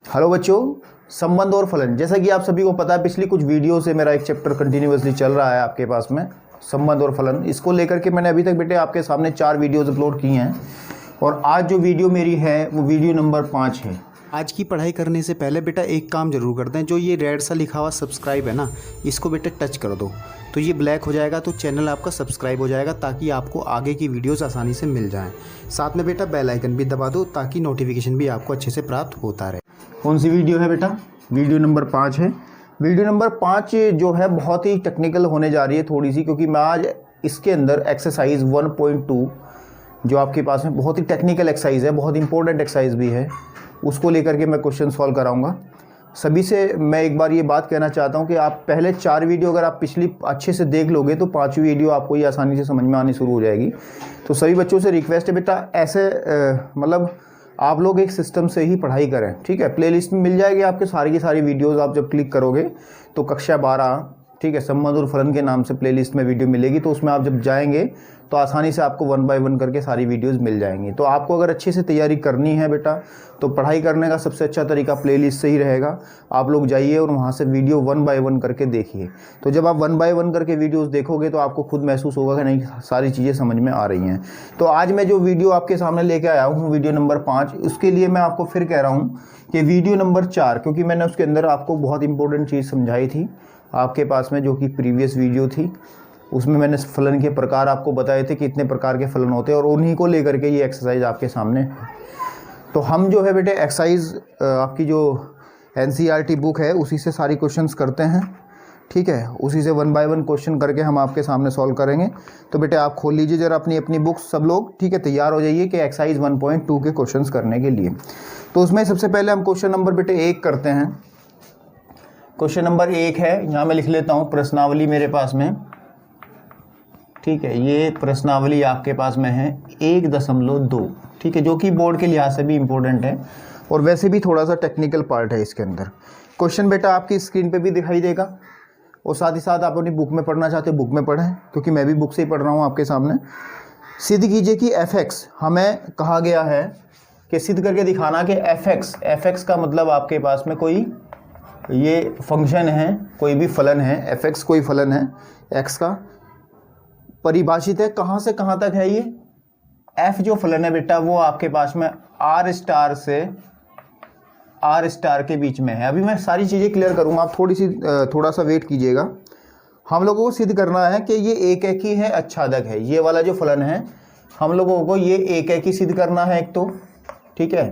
Hello बच्चों, संबंध और फलन। जैसा कि आप सभी को पता है, पिछली कुछ वीडियो से मेरा एक चैप्टर कंटिन्यूअसली चल रहा है आपके पास में, संबंध और फलन। इसको लेकर के मैंने अभी तक बेटे आपके सामने 4 वीडियोज़ अपलोड की हैं और आज जो वीडियो मेरी है वो वीडियो नंबर 5 है। आज की पढ़ाई करने से पहले बेटा एक काम ज़रूर करते हैं। जो ये रेड सा लिखा हुआ सब्सक्राइब है ना, इसको बेटा टच कर दो तो ये ब्लैक हो जाएगा, तो चैनल आपका सब्सक्राइब हो जाएगा ताकि आपको आगे की वीडियोस आसानी से मिल जाएं। साथ में बेटा बेल आइकन भी दबा दो ताकि नोटिफिकेशन भी आपको अच्छे से प्राप्त होता रहे। कौन सी वीडियो है बेटा? वीडियो नंबर 5 है। वीडियो नंबर 5 जो है बहुत ही टेक्निकल होने जा रही है थोड़ी सी, क्योंकि मैं आज इसके अंदर एक्सरसाइज 1.2 जो आपके पास में बहुत ही टेक्निकल एक्सरसाइज है, बहुत इंपॉर्टेंट एक्सरसाइज भी है, उसको लेकर के मैं क्वेश्चन सॉल्व कराऊंगा। सभी से मैं एक बार ये बात कहना चाहता हूँ कि आप पहले 4 वीडियो अगर आप पिछली अच्छे से देख लोगे तो 5वीं वीडियो आपको ये आसानी से समझ में आनी शुरू हो जाएगी। तो सभी बच्चों से रिक्वेस्ट है बेटा, ऐसे मतलब आप लोग एक सिस्टम से ही पढ़ाई करें, ठीक है। प्लेलिस्ट में मिल जाएगी आपके सारी की सारी वीडियोज़। आप जब क्लिक करोगे तो कक्षा 12, ठीक है, संबंध और फलन के नाम से प्लेलिस्ट में वीडियो मिलेगी। तो उसमें आप जब जाएंगे तो आसानी से आपको 1 बाय 1 करके सारी वीडियोस मिल जाएंगी। तो आपको अगर अच्छे से तैयारी करनी है बेटा, तो पढ़ाई करने का सबसे अच्छा तरीका प्लेलिस्ट से ही रहेगा। आप लोग जाइए और वहाँ से वीडियो 1 बाय 1 करके देखिए। तो जब आप 1 बाय 1 करके वीडियोस देखोगे तो आपको खुद महसूस होगा कि नहीं, सारी चीज़ें समझ में आ रही हैं। तो आज मैं जो वीडियो आपके सामने लेके आया हूँ वीडियो नंबर 5, उसके लिए मैं आपको फिर कह रहा हूँ कि वीडियो नंबर 4, क्योंकि मैंने उसके अंदर आपको बहुत इंपॉर्टेंट चीज़ समझाई थी आपके पास में, जो कि प्रीवियस वीडियो थी। उसमें मैंने फलन के प्रकार आपको बताए थे कि इतने प्रकार के फलन होते हैं और उन्हीं को लेकर के ये एक्सरसाइज आपके सामने है। तो हम जो है बेटे एक्सरसाइज आपकी जो NCERT बुक है उसी से सारी क्वेश्चंस करते हैं, ठीक है। उसी से 1 बाय 1 क्वेश्चन करके हम आपके सामने सॉल्व करेंगे। तो बेटे आप खोल लीजिए जरा अपनी बुक्स सब लोग, ठीक है। तैयार हो जाइए कि एक्सरसाइज 1.2 के क्वेश्चंस करने के लिए। तो उसमें सबसे पहले हम क्वेश्चन नंबर बेटे 1 करते हैं। क्वेश्चन नंबर 1 है, यहाँ मैं लिख लेता हूँ प्रश्नावली मेरे पास में, ठीक है। ये प्रश्नावली आपके पास में है 1.2, ठीक है, जो कि बोर्ड के लिहाज से भी इम्पोर्टेंट है और वैसे भी थोड़ा सा टेक्निकल पार्ट है इसके अंदर। क्वेश्चन बेटा आपकी स्क्रीन पे भी दिखाई देगा और साथ ही साथ आप अपनी बुक में पढ़ना चाहते हो बुक में पढ़ें, क्योंकि मैं भी बुक से ही पढ़ रहा हूँ आपके सामने। सिद्ध कीजिए कि fx, हमें कहा गया है कि सिद्ध करके दिखाना कि fx का मतलब आपके पास में कोई ये फंक्शन है, कोई भी फलन है, fx कोई फलन है x का, परिभाषित है कहाँ से कहाँ तक है। ये f जो फलन है बेटा वो आपके पास में r स्टार से r स्टार के बीच में है। अभी मैं सारी चीज़ें क्लियर करूँगा, आप थोड़ा सा वेट कीजिएगा। हम लोगों को सिद्ध करना है कि ये एक ही है, अच्छादक है। ये वाला जो फलन है हम लोगों को ये एक ही सिद्ध करना है एक तो, ठीक है,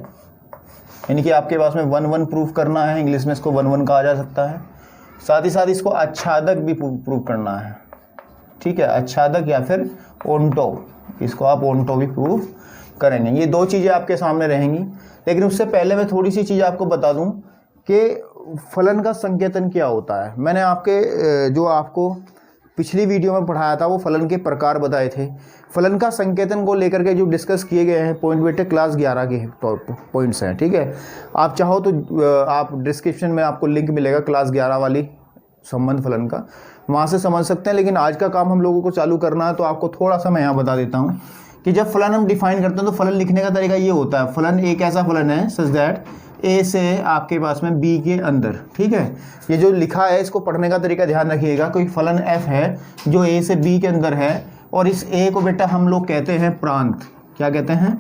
यानी कि आपके पास में 1 प्रूफ करना है। इंग्लिश में इसको 1 कहा जा सकता है। साथ ही साथ इसको अच्छादक भी प्रूफ करना है, ठीक है, अच्छादक या फिर ओंटो, इसको आप ओंटो भी प्रूफ करेंगे। ये 2 चीज़ें आपके सामने रहेंगी। लेकिन उससे पहले मैं थोड़ी सी चीज़ आपको बता दूं कि फलन का संकेतन क्या होता है। मैंने आपको पिछली वीडियो में पढ़ाया था वो फलन के प्रकार बताए थे। फलन का संकेतन को लेकर के जो डिस्कस किए गए हैं पॉइंट बेटे क्लास 11 के पॉइंट्स हैं, ठीक है। आप चाहो तो आप डिस्क्रिप्शन में आपको लिंक मिलेगा क्लास 11 वाली संबंध फलन का, वहाँ से समझ सकते हैं। लेकिन आज का काम हम लोगों को चालू करना है, तो आपको थोड़ा सा मैं यहाँ बता देता हूँ कि जब फलन हम डिफाइन करते हैं तो फलन लिखने का तरीका ये होता है। फलन एक ऐसा फलन है सच दैट ए से आपके पास में बी के अंदर, ठीक है। ये जो लिखा है इसको पढ़ने का तरीका ध्यान रखिएगा। कोई फलन f है जो ए से बी के अंदर है और इस ए को बेटा हम लोग कहते हैं प्रांत। क्या कहते हैं?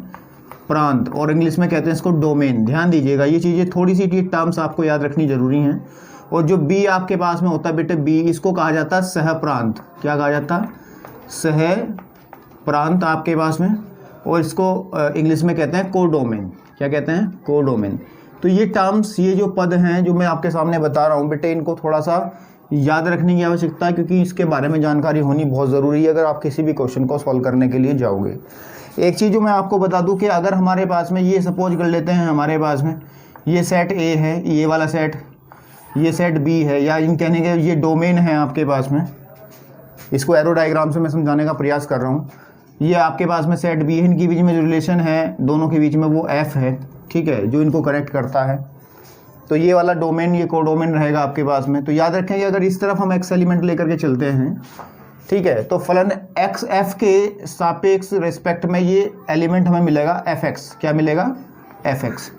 प्रांत। और इंग्लिश में कहते हैं इसको डोमेन। ध्यान दीजिएगा, ये चीज़ें थोड़ी सी टर्म्स आपको याद रखनी जरूरी हैं। और जो बी आपके पास में होता है बेटे बी, इसको कहा जाता है सह प्रांत। क्या कहा जाता है? सह प्रांत आपके पास में। और इसको इंग्लिश में कहते हैं कोडोमेन। क्या कहते हैं? कोडोमेन। तो ये टर्म्स, ये जो पद हैं जो मैं आपके सामने बता रहा हूँ बेटे, इनको थोड़ा सा याद रखने की आवश्यकता है, क्योंकि इसके बारे में जानकारी होनी बहुत ज़रूरी है अगर आप किसी भी क्वेश्चन को सॉल्व करने के लिए जाओगे। एक चीज़ जो मैं आपको बता दूं कि अगर हमारे पास में ये सपोज कर लेते हैं, हमारे पास में ये सेट ए है, ये वाला सेट, ये सेट बी है, या इन कहने के ये डोमेन है आपके पास में। इसको एरो डायग्राम से मैं समझाने का प्रयास कर रहा हूँ। ये आपके पास में सेट बी है, इनके बीच में जो रिलेशन है दोनों के बीच में वो एफ है, ठीक है, जो इनको कनेक्ट करता है। तो ये वाला डोमेन, ये कोडोमेन रहेगा आपके पास में। तो याद रखें कि अगर इस तरफ हम एक्स एलिमेंट लेकर के चलते हैं, ठीक है, तो फलन एक्स एफ के सापेक्ष रेस्पेक्ट में ये एलिमेंट हमें मिलेगा एफ एक्स। क्या मिलेगा? F x.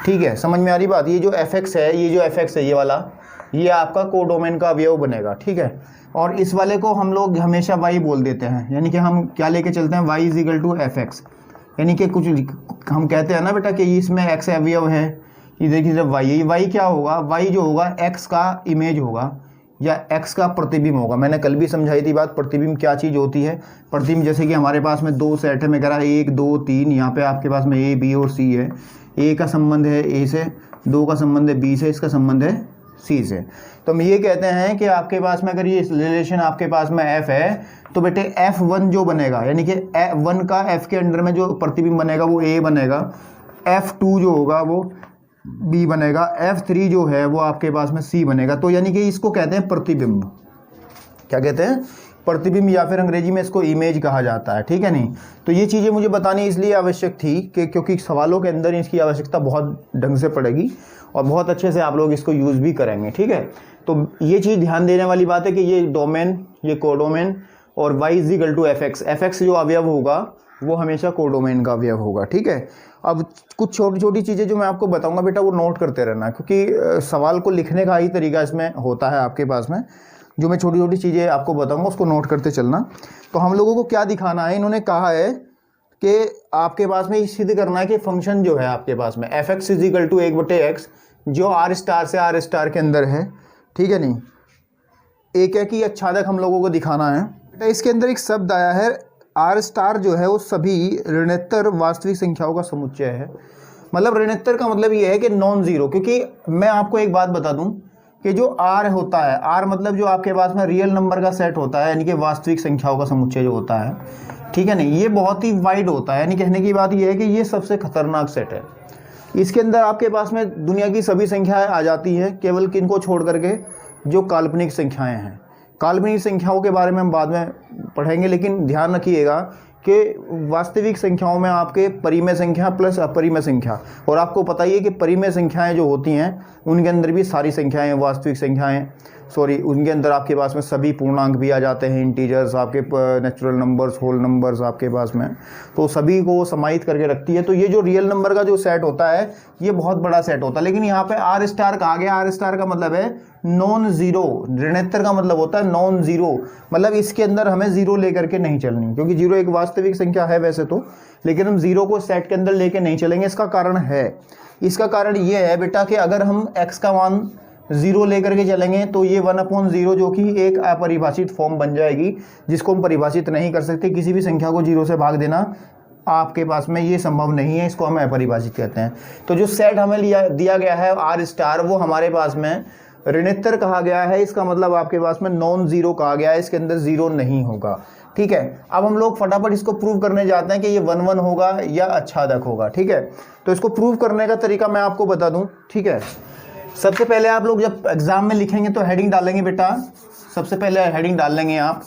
ठीक है, समझ में आ रही बात। ये जो fx है, ये जो fx है, ये वाला, ये आपका कोडोमेन का अवयव बनेगा, ठीक है। और इस वाले को हम लोग हमेशा y बोल देते हैं, यानी कि हम क्या लेके चलते हैं, y is equal to fx, यानी कि कुछ हम कहते हैं ना बेटा कि इसमें x अवयव है, ये देखिए जब y क्या होगा, y जो होगा x का इमेज होगा या x का प्रतिबिंब होगा। मैंने कल भी समझाई थी बात, प्रतिबिंब क्या चीज़ होती है। प्रतिबिंब जैसे कि हमारे पास में 2 सेट है, मैं कह रहा 1 2 3, यहाँ पे आपके पास में a b और c है। a का संबंध है a से, 2 का संबंध है b से, इसका संबंध है c से। तो हम ये कहते हैं कि आपके पास में अगर ये रिलेशन आपके पास में f है तो बेटे f1 जो बनेगा, यानी कि 1 का f के अंडर में जो प्रतिबिंब बनेगा वो a बनेगा, f2 जो होगा वो b बनेगा, f3 जो है वो आपके पास में c बनेगा। तो यानी कि इसको कहते हैं प्रतिबिंब। क्या कहते हैं? प्रतिबिंब, या फिर अंग्रेजी में इसको इमेज कहा जाता है, ठीक है नहीं। तो ये चीज़ें मुझे बतानी इसलिए आवश्यक थी कि क्योंकि सवालों के अंदर इसकी आवश्यकता बहुत ढंग से पड़ेगी और बहुत अच्छे से आप लोग इसको यूज़ भी करेंगे, ठीक है। तो ये चीज़ ध्यान देने वाली बात है कि ये डोमेन, ये कोडोमेन और y is equal to fx जो अवयव होगा वो हमेशा कोडोमेन का अवयव होगा, ठीक है। अब कुछ छोटी छोटी चीज़ें जो मैं आपको बताऊंगा बेटा वो नोट करते रहना, क्योंकि सवाल को लिखने का ही तरीका इसमें होता है आपके पास में। जो मैं छोटी छोटी चीज़ें आपको बताऊंगा उसको नोट करते चलना। तो हम लोगों को क्या दिखाना है, इन्होंने कहा है कि आपके पास में ये सिद्ध करना है कि फंक्शन जो है आपके पास में fx is equal to 1/x जो r स्टार से r स्टार के अंदर है, ठीक है नहीं। एक है कि आच्छादक हम लोगों को दिखाना है बेटा। इसके अंदर एक शब्द आया है r स्टार जो है वो सभी ऋणोत्तर वास्तविक संख्याओं का समुच्चय है। मतलब ऋणोत्तर का मतलब ये है कि नॉन जीरो, क्योंकि मैं आपको एक बात बता दूं कि जो r होता है, r मतलब जो आपके पास में रियल नंबर का सेट होता है, यानी कि वास्तविक संख्याओं का समुच्चय जो होता है, ठीक है नहीं, ये बहुत ही वाइड होता है। यानी कहने की बात ये है कि ये सबसे खतरनाक सेट है। इसके अंदर आपके पास में दुनिया की सभी संख्याएं आ जाती हैं, केवल किनको छोड़ करके, जो काल्पनिक संख्याएं हैं। काल्पनिक संख्याओं के बारे में हम बाद में पढ़ेंगे, लेकिन ध्यान रखिएगा कि वास्तविक संख्याओं में आपके परिमेय संख्या प्लस अपरिमेय संख्या, और आपको पता ही है कि परिमेय संख्याएं जो होती हैं उनके अंदर भी सारी संख्याएं वास्तविक संख्याएं, उनके अंदर आपके पास में सभी पूर्णांक भी आ जाते हैं, इंटीजर्स, आपके नेचुरल नंबर्स, होल नंबर्स आपके पास में, तो सभी को समाहित करके रखती है। तो ये जो रियल नंबर का जो सेट होता है ये बहुत बड़ा सेट होता है। लेकिन यहाँ पे आर स्टार कहा गया, आर स्टार का मतलब है नॉन जीरो, ऋणोत्तर का मतलब होता है नॉन जीरो, मतलब इसके अंदर हमें जीरो लेकर के नहीं चलनी, क्योंकि जीरो एक वास्तविक संख्या है वैसे तो, लेकिन हम जीरो को सेट के अंदर लेके नहीं चलेंगे। इसका कारण है, इसका कारण ये है बेटा कि अगर हम x का मान जीरो लेकर के चलेंगे तो ये 1/0 जो कि एक अपरिभाषित फॉर्म बन जाएगी, जिसको हम परिभाषित नहीं कर सकते। किसी भी संख्या को जीरो से भाग देना आपके पास में ये संभव नहीं है, इसको हम अपरिभाषित कहते हैं। तो जो सेट हमें दिया गया है आर स्टार, वो हमारे पास में ऋणोत्तर कहा गया है। इसका मतलब आपके पास में नॉन जीरो कहा गया है, इसके अंदर जीरो नहीं होगा, ठीक है। अब हम लोग फटाफट इसको प्रूव करने जाते हैं कि ये 1/1 होगा या आच्छादक होगा, ठीक है। तो इसको प्रूव करने का तरीका मैं आपको बता दूं, ठीक है। सबसे पहले आप लोग जब एग्जाम में लिखेंगे तो हेडिंग डालेंगे बेटा, सबसे पहले हेडिंग डाल लेंगे आप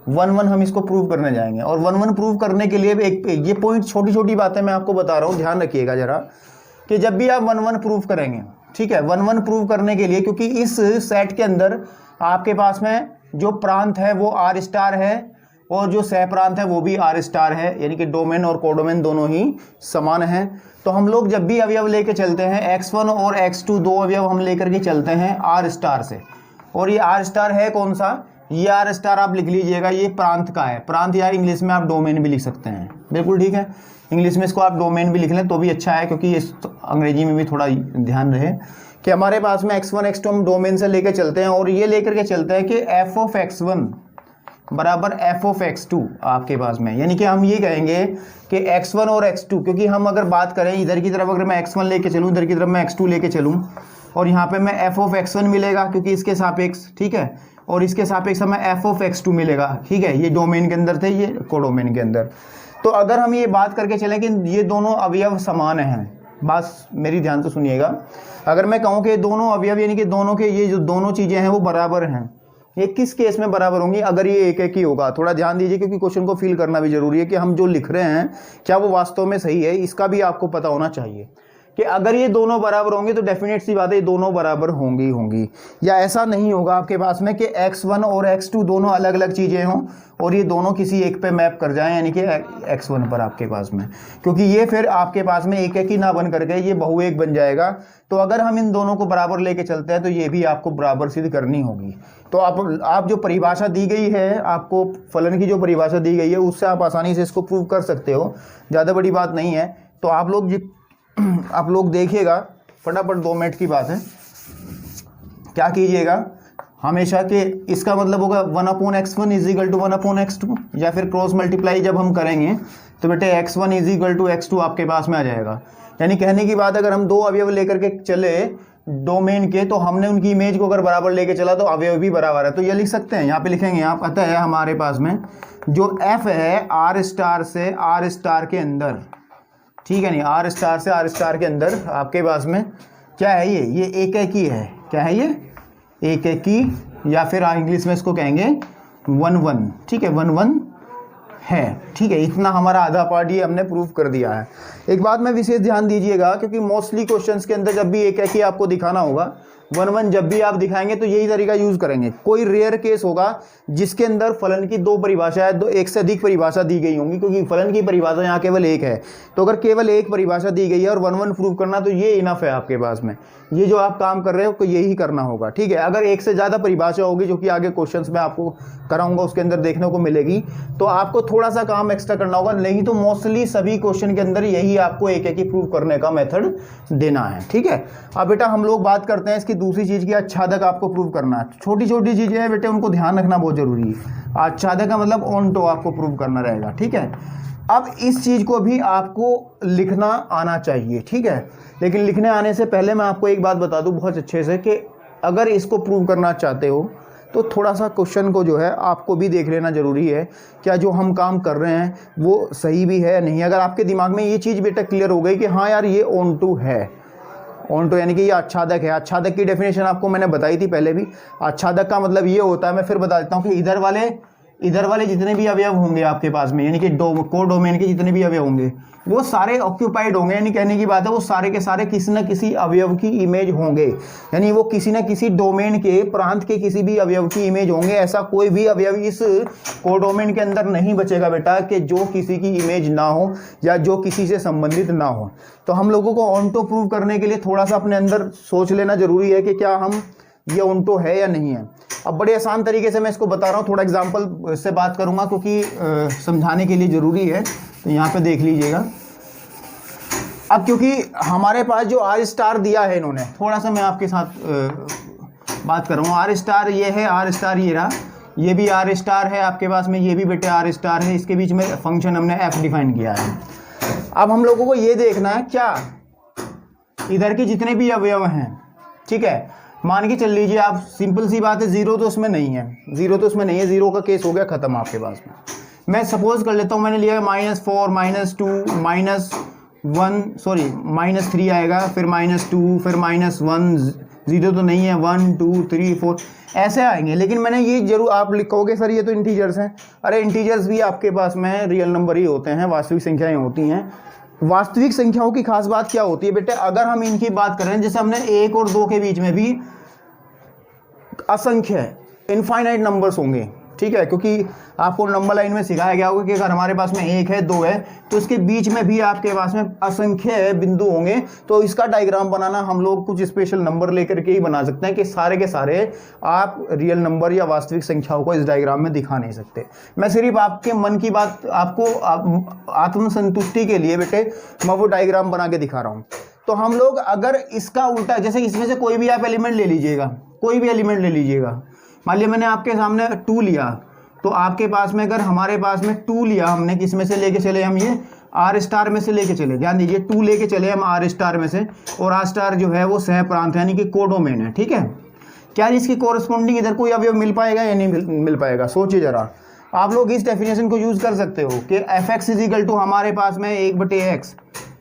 1/1, हम इसको प्रूव करने जाएंगे। और 1/1 प्रूव करने के लिए एक ये पॉइंट, छोटी छोटी बातें मैं आपको बता रहा हूँ, ध्यान रखिएगा जरा, कि जब भी आप 1/1 प्रूव करेंगे, ठीक है, 1/1 प्रूव करने के लिए, क्योंकि इस सेट के अंदर आपके पास में जो प्रांत है वो आर स्टार है और जो सह प्रांत है वो भी आर स्टार है, यानी कि डोमेन और कोडोमेन दोनों ही समान हैं। तो हम लोग जब भी अवयव लेके चलते हैं x1 और x2 दो अवयव हम लेकर के चलते हैं आर स्टार से, और ये आर स्टार है कौन सा, ये आर स्टार आप लिख लीजिएगा, ये प्रांत का है। प्रांत या इंग्लिश में आप डोमेन भी लिख सकते हैं, बिल्कुल ठीक है, इंग्लिश में इसको आप डोमेन भी लिख लें तो भी अच्छा है, क्योंकि इस अंग्रेजी में भी थोड़ा ध्यान रहे कि हमारे पास में x1 x2 हम डोमेन से लेके चलते हैं, और ये लेकर के चलते हैं कि f(x1) बराबर f(x2) आपके पास में, यानी कि हम ये कहेंगे कि x1 और x2, क्योंकि हम अगर बात करें इधर की तरफ, अगर मैं x1 लेके चलूँ, इधर की तरफ मैं x2 लेके चलूँ, और यहाँ पे मैं f(x1) मिलेगा क्योंकि इसके सापेक्ष, ठीक है, और इसके सापेक्ष हमें f(x2) मिलेगा, ठीक है। ये डोमेन के अंदर थे, ये कोडोमेन के अंदर। तो अगर हम ये बात करके चलें कि ये दोनों अवयव समान हैं, बस मेरी ध्यान से सुनिएगा, अगर मैं कहूँ कि दोनों अवयव यानी कि दोनों के ये जो दोनों चीज़ें हैं वो बराबर हैं, ये किस केस में बराबर होंगी, अगर ये एक एक ही होगा। थोड़ा ध्यान दीजिए, क्योंकि क्वेश्चन को फिल करना भी जरूरी है कि हम जो लिख रहे हैं क्या वो वास्तव में सही है, इसका भी आपको पता होना चाहिए। कि अगर ये दोनों बराबर होंगे तो डेफिनेट सी बात है ये दोनों बराबर होंगी, या ऐसा नहीं होगा आपके पास में कि x1 और x2 दोनों अलग अलग चीज़ें हों और ये दोनों किसी एक पे मैप कर जाएं, यानी कि x1 पर आपके पास में, क्योंकि ये फिर आपके पास में एक ही ना बन करके ये बहु एक बन जाएगा। तो अगर हम इन दोनों को बराबर लेके चलते हैं तो ये भी आपको बराबर सिद्ध करनी होगी। तो आप जो परिभाषा दी गई है, आपको फलन की जो परिभाषा दी गई है उससे आप आसानी से इसको प्रूव कर सकते हो, ज़्यादा बड़ी बात नहीं है। तो आप लोग देखिएगा, फटाफट 2 मिनट की बात है, क्या कीजिएगा हमेशा कि इसका मतलब होगा 1/x1 = 1/x2, या फिर क्रॉस मल्टीप्लाई जब हम करेंगे तो बेटे x1 = x2 आपके पास में आ जाएगा। यानी कहने की बात, अगर हम 2 अवयव लेकर के चले डोमेन के, तो हमने उनकी इमेज को अगर बराबर लेके चला तो अवयव भी बराबर है। तो ये लिख सकते हैं, यहाँ पे लिखेंगे आप, अतः है हमारे पास में जो f है r स्टार से r स्टार के अंदर, ठीक है नहीं, r स्टार से r स्टार के अंदर आपके पास में क्या है, ये एकेकी है। क्या है ये? एकेकी, या फिर इंग्लिश में इसको कहेंगे 1-1, ठीक है, 1-1 है, ठीक है। इतना हमारा आधा पार्ट ये हमने प्रूव कर दिया है। एक बात में विशेष ध्यान दीजिएगा, क्योंकि मोस्टली क्वेश्चंस के अंदर जब भी एकेकी आपको दिखाना होगा, 1-1 जब भी आप दिखाएंगे तो यही तरीका यूज करेंगे। कोई रेयर केस होगा जिसके अंदर फलन की 2 परिभाषाएं, 1 से अधिक परिभाषा दी गई होंगी, क्योंकि फलन की परिभाषा यहाँ केवल 1 है। तो अगर केवल 1 परिभाषा दी गई है और 1-1 प्रूव करना, तो ये इनफ है आपके पास में। ये जो आप काम कर रहे हो तो यही करना होगा, ठीक है। अगर 1 से ज़्यादा परिभाषा होगी, जो कि आगे क्वेश्चंस में आपको कराऊंगा उसके अंदर देखने को मिलेगी, तो आपको थोड़ा सा काम एक्स्ट्रा करना होगा। नहीं तो मोस्टली सभी क्वेश्चन के अंदर यही आपको एक ही प्रूव करने का मेथड देना है, ठीक है। अब बेटा हम लोग बात करते हैं इसकी दूसरी चीज़ की, आच्छादक आपको प्रूव करना है। छोटी छोटी चीज़ें हैं बेटे, उनको ध्यान रखना बहुत जरूरी है। आच्छादक का मतलब ऑन्टो आपको प्रूव करना रहेगा, ठीक है। अब इस चीज़ को भी आपको लिखना आना चाहिए, ठीक है। लेकिन लिखने आने से पहले मैं आपको एक बात बता दूं बहुत अच्छे से, कि अगर इसको प्रूव करना चाहते हो तो थोड़ा सा क्वेश्चन को जो है आपको भी देख लेना ज़रूरी है, क्या जो हम काम कर रहे हैं वो सही भी है या नहीं। अगर आपके दिमाग में ये चीज़ बेटा क्लियर हो गई कि हाँ यार ये ऑन्टो है, ऑन्टो यानी कि ये आच्छादक है। आच्छादक की डेफिनेशन आपको मैंने बताई थी पहले भी। आच्छादक का मतलब ये होता है, मैं फिर बता देता हूँ, कि इधर वाले जितने भी अवयव होंगे आपके पास में, यानी कि को डोमेन के जितने भी अवयव होंगे वो सारे ऑक्यूपाइड होंगे। यानी कहने की बात है वो सारे के सारे किसी न किसी अवयव की इमेज होंगे, यानी वो किसी न किसी डोमेन के प्रांत के किसी भी अवयव की इमेज होंगे। ऐसा कोई भी अवयव इस कोडोमेन के अंदर नहीं बचेगा बेटा कि जो किसी की इमेज ना हो या जो किसी से संबंधित ना हो। तो हम लोगों को ऑन्टो प्रूव करने के लिए थोड़ा सा अपने अंदर सोच लेना जरूरी है कि क्या हम ये ऑन्टो है या नहीं है। अब बड़े आसान तरीके से मैं इसको बता रहा हूँ, थोड़ा एग्जांपल से बात करूँगा क्योंकि समझाने के लिए ज़रूरी है। तो यहाँ पे देख लीजिएगा। अब क्योंकि हमारे पास जो आर स्टार दिया है इन्होंने, थोड़ा सा मैं आपके साथ बात कर रहा हूँ। आर स्टार ये है, आर स्टार ये रहा, ये भी आर स्टार है आपके पास में, ये भी बेटे आर स्टार है। इसके बीच में फंक्शन हमने एफ डिफाइन किया है। अब हम लोगों को ये देखना है क्या इधर के जितने भी अवयव हैं, ठीक है, मान के चल लीजिए आप, सिंपल सी बात है, जीरो तो उसमें नहीं है, जीरो तो उसमें नहीं है, जीरो का केस हो गया खत्म आपके पास में। मैं सपोज कर लेता हूँ, मैंने लिया -4 -2 -1 सॉरी -3 आएगा, फिर -2 फिर -1, जीरो तो नहीं है, 1 2 3 4 ऐसे आएंगे। लेकिन मैंने ये जरूर, आप लिखोगे सर ये तो इंटीजर्स हैं। अरे इंटीजर्स भी आपके पास में रियल नंबर ही होते हैं, वास्तविक संख्याएं होती हैं। वास्तविक संख्याओं की खास बात क्या होती है बेटे, अगर हम इनकी बात करें, जैसे हमने 1 और 2 के बीच में भी असंख्य इनफाइनाइट नंबर्स होंगे, ठीक है, क्योंकि आपको नंबर लाइन में सिखाया गया होगा कि अगर हमारे पास में 1 है 2 है तो इसके बीच में भी आपके पास में असंख्य बिंदु होंगे। तो इसका डायग्राम बनाना हम लोग कुछ स्पेशल नंबर लेकर के ही बना सकते हैं, कि सारे के सारे आप रियल नंबर या वास्तविक संख्याओं को इस डायग्राम में दिखा नहीं सकते। मैं सिर्फ आपके मन की बात, आपको आत्मसंतुष्टि के लिए बेटे मैं वो डायग्राम बना के दिखा रहा हूँ। तो हम लोग अगर इसका उल्टा, जैसे इसमें से कोई भी आप एलिमेंट ले लीजिएगा, कोई भी एलिमेंट ले लीजिएगा, मान लिया मैंने आपके सामने 2 लिया, तो आपके पास में अगर हमारे पास में 2 लिया हमने, किस में से लेके चले हम, ये आर स्टार में से लेके चले, ध्यान दीजिए 2 लेके चले हम आर स्टार में से, और आर स्टार जो है वो सह प्रांत है, यानी कि कोडोमेन है, ठीक है। क्या इसकी कोरस्पॉन्डिंग इधर कोई अवयव मिल पाएगा या नहीं मिल पाएगा, सोचिए जरा। आप लोग इस डेफिनेशन को यूज कर सकते हो कि fx = हमारे पास में 1/x,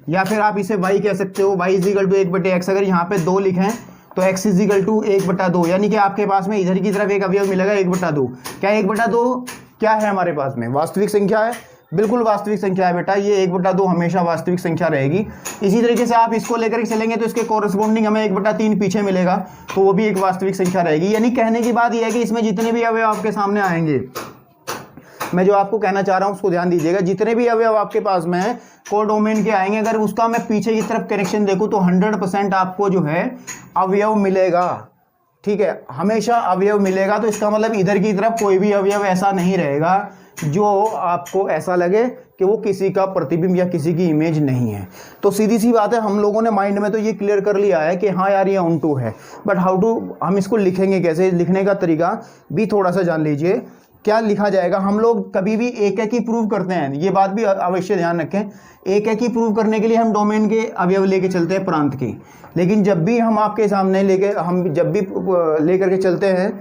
या फिर आप इसे y कह सकते हो, y = 1/x। अगर यहाँ पे 2 लिखें तो x = 1/2, यानी कि आपके पास में इधर की तरफ एक अवयव मिलेगा 1/2। क्या 1/2 क्या है हमारे पास में, वास्तविक संख्या है। बिल्कुल वास्तविक संख्या है बेटा, ये 1/2 हमेशा वास्तविक संख्या रहेगी। इसी तरीके से आप इसको लेकर के चलेंगे तो इसके कॉरेस्पॉन्डिंग हमें 1/3 पीछे मिलेगा, तो वो भी एक वास्तविक संख्या रहेगी। यानी कहने की बात यह है कि इसमें जितने भी अवयव आपके सामने आएंगे, मैं जो आपको कहना चाह रहा हूं उसको ध्यान दीजिएगा, जितने भी अवयव आपके पास में है कोडोमेन के आएंगे, अगर उसका मैं पीछे की तरफ कनेक्शन देखूं तो 100% आपको जो है अवयव मिलेगा। ठीक है, हमेशा अवयव मिलेगा। तो इसका मतलब इधर की तरफ कोई भी अवयव ऐसा नहीं रहेगा जो आपको ऐसा लगे कि वो किसी का प्रतिबिंब या किसी की इमेज नहीं है। तो सीधी सी बात है, हम लोगों ने माइंड में तो ये क्लियर कर लिया है कि हाँ यार ये ऑन2 है, बट हाउ टू, हम इसको लिखेंगे कैसे, लिखने का तरीका भी थोड़ा सा जान लीजिए। क्या लिखा जाएगा, हम लोग कभी भी एक ही प्रूव करते हैं, ये बात भी अवश्य ध्यान रखें। एक ही प्रूव करने के लिए हम डोमेन के अवयव लेके चलते हैं प्रांत के, लेकिन जब भी हम आपके सामने जब भी लेकर के चलते हैं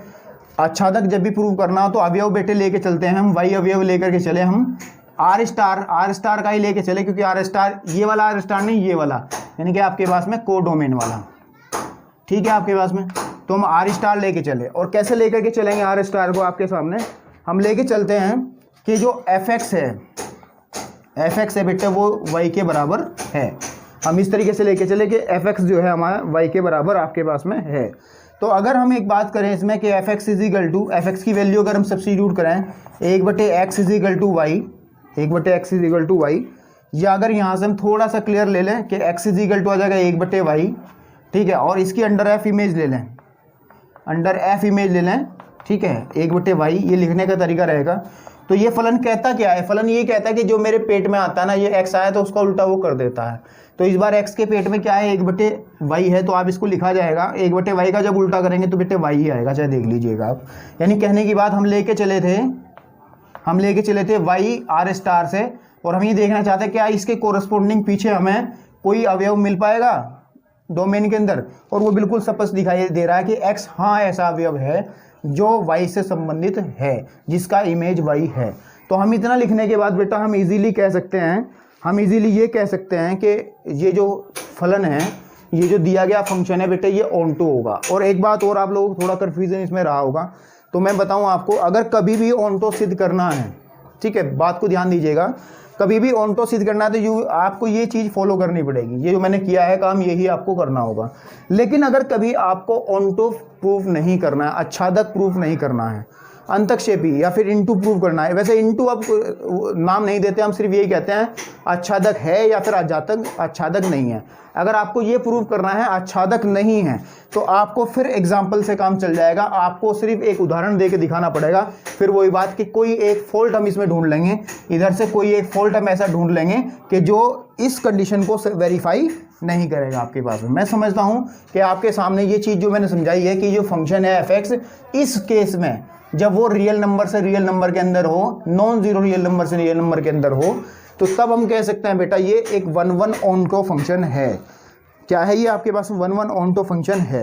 आच्छादक, जब भी प्रूव करना हो तो अवयव बेटे लेके चलते हैं हम, वही अवयव लेकर के चले हम आर स्टार का ही लेके चले, क्योंकि आर स्टार ये वाला आर स्टार नहीं, ये वाला, यानी कि आपके पास में कोडोमेन वाला। ठीक है, आपके पास में तो हम आर स्टार लेके चले। और कैसे लेकर के चलेंगे आर स्टार को, आपके सामने हम लेके चलते हैं कि जो एफ एक्स है बेटे वो वाई के बराबर है। हम इस तरीके से लेके चले कि एफ एक्स जो है हमारा वाई के बराबर आपके पास में है। तो अगर हम एक बात करें इसमें कि F X is equal to, F X की वैल्यू अगर हम सब्स्टिट्यूट करें 1/x is equal to Y, 1/x is equal to Y, या अगर यहाँ से हम थोड़ा सा क्लियर ले लें कि x इजिकल टू आ जाएगा 1/y, ठीक है, और इसकी अंडर एफ इमेज ले लें, अंडर एफ इमेज ले लें, ठीक है, 1/y, ये लिखने का तरीका रहेगा। तो ये फलन कहता क्या है, फलन ये कहता है कि जो मेरे पेट में आता है ना, ये x आया तो उसका उल्टा वो कर देता है। तो इस बार x के पेट में क्या है, 1/y है, तो आप इसको लिखा जाएगा 1/y का जब उल्टा करेंगे तो बेटे y ही आएगा, चाहे देख लीजिएगा आप। यानी कहने की बात हम लेके चले थे y आर स्टार से, और हम ये देखना चाहते हैं क्या इसके कोरस्पोंडिंग पीछे हमें कोई अवयव मिल पाएगा डोमेन के अंदर, और वो बिल्कुल स्पष्ट दिखाई दे रहा है कि x हाँ ऐसा अवयव है जो y से संबंधित है, जिसका इमेज y है। तो हम इतना लिखने के बाद बेटा हम इजीली ये कह सकते हैं कि ये जो फलन है, ये जो दिया गया फंक्शन है बेटे, ये ऑन2 होगा। और एक बात और, आप लोगों को थोड़ा कन्फ्यूजन इसमें रहा होगा, तो मैं बताऊं आपको, अगर कभी भी ऑन2 सिद्ध करना है, ठीक है, बात को ध्यान दीजिएगा, कभी भी ऑन2 सिद्ध करना है तो आपको ये चीज़ फॉलो करनी पड़ेगी, ये जो मैंने किया है काम यही आपको करना होगा। लेकिन अगर कभी आपको ऑन2 प्रूफ नहीं करना है, आच्छादक प्रूफ नहीं करना है, अंतक्षेपी या फिर इनटू प्रूव करना है, वैसे इनटू अब नाम नहीं देते, हम सिर्फ यही कहते हैं आच्छादक है या फिर आच्छादक नहीं है। अगर आपको ये प्रूव करना है आच्छादक नहीं है तो आपको फिर एग्जाम्पल से काम चल जाएगा, आपको सिर्फ एक उदाहरण दे के दिखाना पड़ेगा। फिर वही बात कि कोई एक फॉल्ट हम इसमें ढूंढ लेंगे, इधर से कोई एक फॉल्ट हम ऐसा ढूंढ लेंगे कि जो इस कंडीशन को वेरीफाई नहीं करेगा आपके पास में। मैं समझता हूँ कि आपके सामने ये चीज़ जो मैंने समझाई है कि जो फंक्शन है एफ एक्स, इस केस में जब वो रियल नंबर से रियल नंबर के अंदर हो, नॉन जीरो रियल नंबर से रियल नंबर के अंदर हो, तो तब हम कह सकते हैं बेटा ये एक 1-1 ऑन2 फंक्शन है। क्या है ये, आपके पास 1-1 ऑन2 फंक्शन है।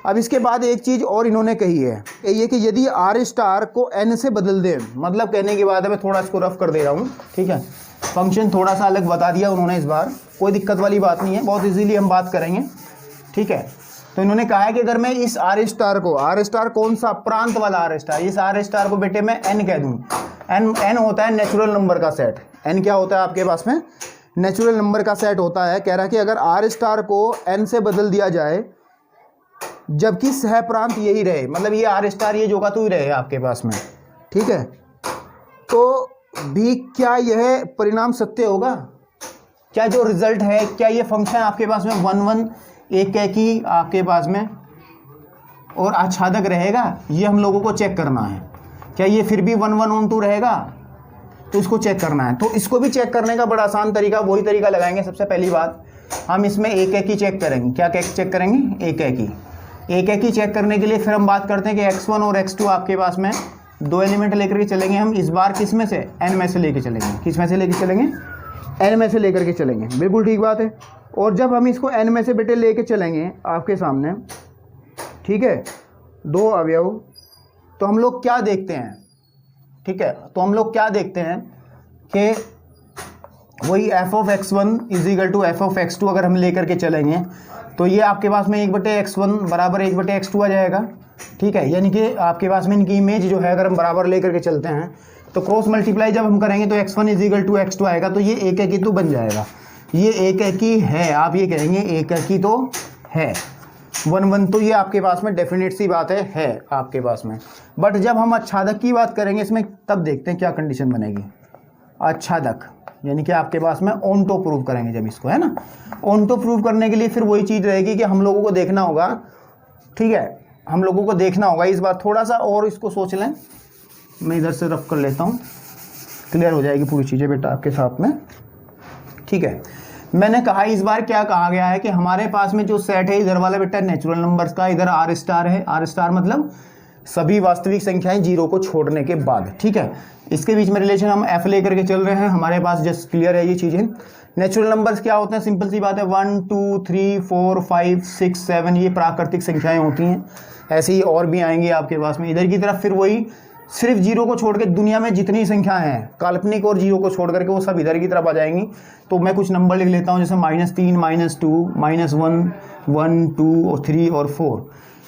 अब इसके बाद एक चीज़ और इन्होंने कही है, ये कि यदि आर स्टार को एन से बदल दें, मतलब कहने की बात है, मैं थोड़ा इसको रफ कर दे रहा हूँ, ठीक है, फंक्शन थोड़ा सा अलग बता दिया उन्होंने इस बार, कोई दिक्कत वाली बात नहीं है, बहुत इजीली हम बात करेंगे, ठीक है। तो इन्होंने कहा है कि अगर मैं इस आर स्टार को, आर स्टार कौन सा, प्रांत वाला आर स्टार, इस आर स्टार को बेटे मैं एन कह दूँ, एन होता है नेचुरल नंबर का सेट, एन क्या होता है आपके पास में, नेचुरल नंबर का सेट होता है। कह रहा है कि अगर आर स्टार को एन से बदल दिया जाए जबकि सह प्रांत यही रहे, मतलब ये आर स्टार ये जो का तू ही रहे आपके पास में, ठीक है, तो भी क्या यह परिणाम सत्य होगा, क्या जो रिजल्ट है, क्या ये फंक्शन आपके पास में 1-1 एक ही आपके पास में और आच्छादक रहेगा, ये हम लोगों को चेक करना है। क्या ये फिर भी 1-1 ऑन2 रहेगा, तो इसको चेक करना है। तो इसको भी चेक करने का बड़ा आसान तरीका, वही तरीका लगाएंगे। सबसे पहली बात हम इसमें एक ही चेक करेंगे। क्या चेक करेंगे, एक ही चेक करने के लिए फिर हम बात करते हैं कि x1 और x2 आपके पास में दो एलिमेंट लेकर के चलेंगे हम, इस बार किस में से, n में से लेके चलेंगे। किस में से लेके चलेंगे, n में से लेकर के चलेंगे, बिल्कुल ठीक बात है। और जब हम इसको n में से बेटे लेके चलेंगे आपके सामने, ठीक है, दो अवयव, तो हम लोग क्या देखते हैं, ठीक है, तो हम लोग क्या देखते हैं कि वही f(x1) = f(x2) अगर हम लेकर के चलेंगे तो ये आपके पास में 1/x1 बराबर 1/x2 आ जाएगा, ठीक है। यानी कि आपके पास में इनकी इमेज जो है अगर हम बराबर लेकर के चलते हैं तो क्रॉस मल्टीप्लाई जब हम करेंगे तो x1 इजिकल टू x2 आएगा, तो ये एक एकी तो बन जाएगा, ये एक एकी है, आप ये कहेंगे एक एकी तो है, 1 1 तो ये आपके पास में डेफिनेट सी बात है आपके पास में। बट जब हम आच्छादक की बात करेंगे इसमें, तब देखते हैं क्या कंडीशन बनेगी। आच्छादक यानी कि आपके पास में ऑन्टो प्रूव करेंगे जब इसको, है ना। ऑन्टो प्रूव करने के लिए फिर वही चीज़ रहेगी कि हम लोगों को देखना होगा, ठीक है, हम लोगों को देखना होगा इस बार थोड़ा सा और इसको सोच लें। मैं इधर से रफ कर लेता हूँ, क्लियर हो जाएगी पूरी चीज़ें बेटा आपके साथ में, ठीक है। मैंने कहा इस बार क्या कहा गया है कि हमारे पास में जो सेट है इधर वाला बेटा नेचुरल नंबर्स का, इधर आर स्टार है, आर स्टार मतलब सभी वास्तविक संख्याएं जीरो को छोड़ने के बाद, ठीक है। इसके बीच में रिलेशन हम एफ लेकर के चल रहे हैं, हमारे पास जस्ट क्लियर है ये चीज़ें। नेचुरल नंबर्स क्या होते हैं, सिंपल सी बात है, 1 2 3 4 5 6 7 ये प्राकृतिक संख्याएं होती हैं। ऐसे ही और भी आएंगी आपके पास में। इधर की तरफ फिर वही सिर्फ जीरो को छोड़ के दुनिया में जितनी संख्या हैं काल्पनिक और जीरो को छोड़ करके वो सब इधर की तरफ आ जाएंगी। तो मैं कुछ नंबर लिख लेता हूँ, जैसे -3 -2 -1 1 2 और 3 और 4,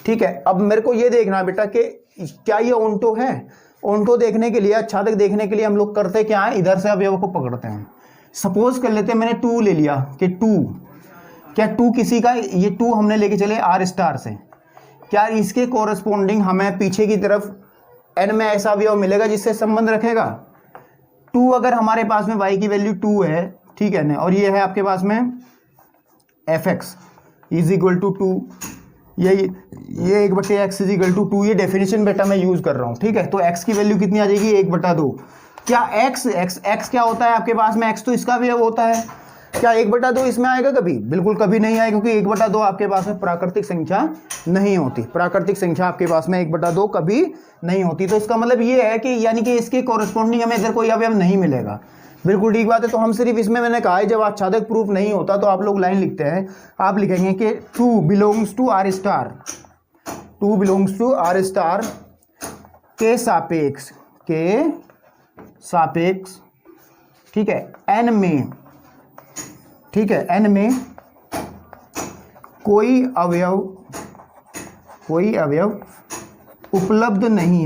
ठीक है। अब मेरे को ये देखना है बेटा कि क्या ये ऑन्टो है। ऑन्टो देखने के लिए, आच्छादक देखने के लिए हम लोग करते क्या है, इधर से अवयव को पकड़ते हैं। सपोज कर लेते हैं मैंने 2 ले लिया कि 2, क्या 2 किसी का, ये 2 हमने लेके चले आर स्टार से, क्या इसके कोरस्पोंडिंग हमें पीछे की तरफ n में ऐसा अवयव मिलेगा जिससे संबंध रखेगा। 2 अगर हमारे पास में y की वैल्यू 2 है, ठीक है ना, और ये है आपके पास में fx इज इक्वल टू 2, ये 1/x इज इक्वल टू 2, ये डेफिनेशन बेटा मैं यूज कर रहा हूँ, ठीक है। तो x की वैल्यू कितनी आ जाएगी, 1/2। क्या x क्या होता है आपके पास में, x तो इसका अवयव होता है, क्या 1/2 इसमें आएगा कभी, बिल्कुल कभी नहीं आएगा, क्योंकि 1/2 आपके पास में प्राकृतिक संख्या नहीं होती। प्राकृतिक संख्या आपके पास में 1/2 कभी नहीं होती। तो इसका मतलब ये है कि यानी कि इसके कॉरेस्पॉन्डिंग हमें इधर कोई अवयव नहीं मिलेगा, बिल्कुल ठीक बात है। तो हम सिर्फ इसमें, मैंने कहा है जब आच्छादक प्रूफ नहीं होता तो आप लोग लाइन लिखते हैं, आप लिखेंगे कि 2 belongs to R star, 2 belongs to R star के सापेक्ष, ठीक है, n में, ठीक है, n में कोई अवयव उपलब्ध नहीं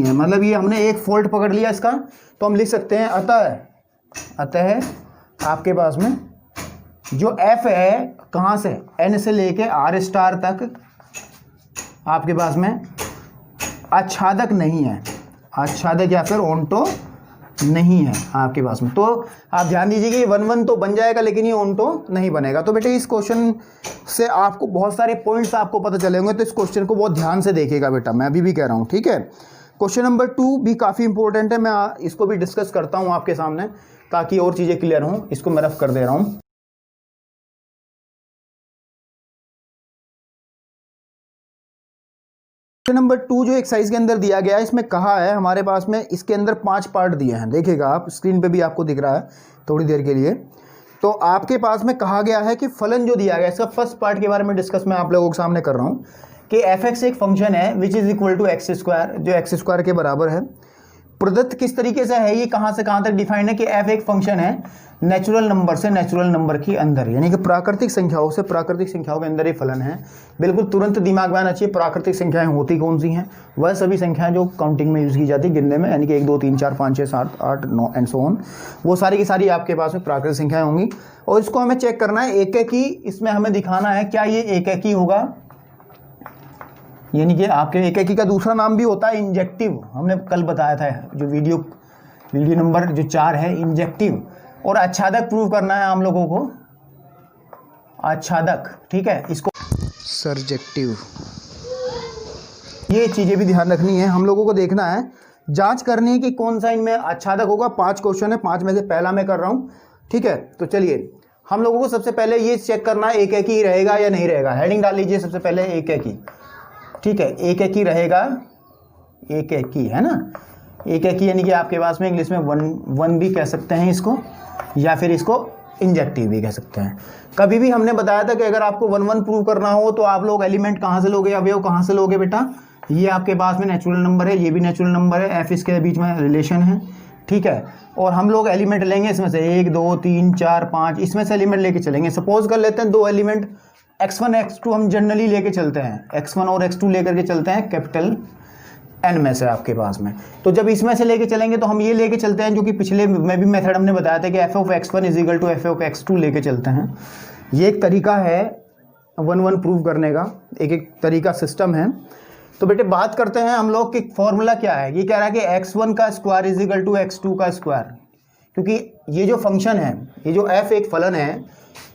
है, मतलब ये हमने एक फॉल्ट पकड़ लिया इसका। तो हम लिख सकते हैं अतः आपके पास में जो f है कहाँ से, n से लेके r स्टार तक आपके पास में आच्छादक नहीं है, आच्छादक या फिर ऑन्टो नहीं है आपके पास में। तो आप ध्यान दीजिए कि 1 1 तो बन जाएगा लेकिन ये ऑन्टो नहीं बनेगा। तो बेटे इस क्वेश्चन से आपको बहुत सारे पॉइंट्स आपको पता चलेंगे, तो इस क्वेश्चन को बहुत ध्यान से देखिएगा बेटा, मैं अभी भी कह रहा हूँ, ठीक है। क्वेश्चन नंबर 2 भी काफ़ी इंपॉर्टेंट है, मैं इसको भी डिस्कस करता हूँ आपके सामने ताकि और चीज़ें क्लियर हों। इसको मैं रफ कर दे रहा हूँ। नंबर 2 जो एक्सरसाइज के अंदर दिया गया है, इसमें कहा है हमारे पास में, इसके अंदर 5 पार्ट दिए हैं, देखिएगा आप स्क्रीन पे भी आपको दिख रहा है थोड़ी देर के लिए। तो आपके पास में कहा गया है कि फलन जो दिया गया है, इसका फर्स्ट पार्ट के बारे में डिस्कस मैं आप लोगों के सामने कर रहा हूँ कि fx एक फंक्शन है which is equal to x square, जो x स्क्वायर के बराबर है। प्रदत्त किस तरीके से है, ये कहाँ से कहाँ तक डिफाइंड है कि f एक फंक्शन है नेचुरल नंबर से नेचुरल नंबर के अंदर, यानी कि प्राकृतिक संख्याओं से प्राकृतिक संख्याओं के अंदर ये फलन है। बिल्कुल तुरंत दिमाग में आना चाहिए प्राकृतिक संख्याएं होती कौन सी हैं, वह सभी संख्याएं जो काउंटिंग में यूज़ की जाती है, गिनने में, यानी कि 1 2 3 4 5 6 7 8 9 एंड सो ऑन, वो सारी की सारी आपके पास में प्राकृतिक संख्याएं होंगी। और इसको हमें चेक करना है एक एक ही, इसमें हमें दिखाना है क्या ये एक एक ही होगा, यानी कि आपके एक एक ही का दूसरा नाम भी होता है इंजेक्टिव, हमने कल बताया था जो वीडियो नंबर जो 4 है, इंजेक्टिव। और आच्छादक प्रूव करना है हम लोगों को, आच्छादक, ठीक है, इसको सर्जेक्टिव, ये चीज़ें भी ध्यान रखनी है, हम लोगों को देखना है, जांच करनी है कि कौन सा इनमें आच्छादक होगा। 5 क्वेश्चन है, 5 में से पहला मैं कर रहा हूँ, ठीक है। तो चलिए हम लोगों को सबसे पहले ये चेक करना है एक एक ही रहेगा या नहीं रहेगा। हेडिंग डाल लीजिए सबसे पहले एक एक ही, ठीक है, एक एक ही रहेगा, एक एक ही है ना, एक एक ही, यानी कि आपके पास में इंग्लिश में वन भी कह सकते हैं इसको, या फिर इसको इंजेक्टिव भी कह सकते हैं। कभी भी हमने बताया था कि अगर आपको 1 1 प्रूव करना हो तो आप लोग एलिमेंट कहाँ से लोगे, अवयव कहाँ से लोगे बेटा, ये आपके पास में नेचुरल नंबर है, ये भी नेचुरल नंबर है, एफ इसके बीच में रिलेशन है, ठीक है। और हम लोग एलिमेंट लेंगे इसमें से 1 2 3 4 5, इसमें से एलिमेंट लेके चलेंगे। सपोज कर लेते हैं 2 एलिमेंट x1 x2 हम जनरली लेके चलते हैं, x1 और x2 लेकर के चलते हैं कैपिटल, n में से आपके पास में। तो जब इसमें से लेके चलेंगे तो हम ये लेके चलते हैं जो कि पिछले में भी मेथड हमने बताया था कि F of X one is equal to F of X two लेके चलते हैं। ये एक तरीका है 1-1 प्रूव करने का, एक एक तरीका सिस्टम है। तो बेटे बात करते हैं हम लोग कि फॉर्मूला क्या है। ये कह रहा है कि x1 का square is equal to x2 का स्क्वायर, क्योंकि ये जो फंक्शन है, ये जो f एक फलन है,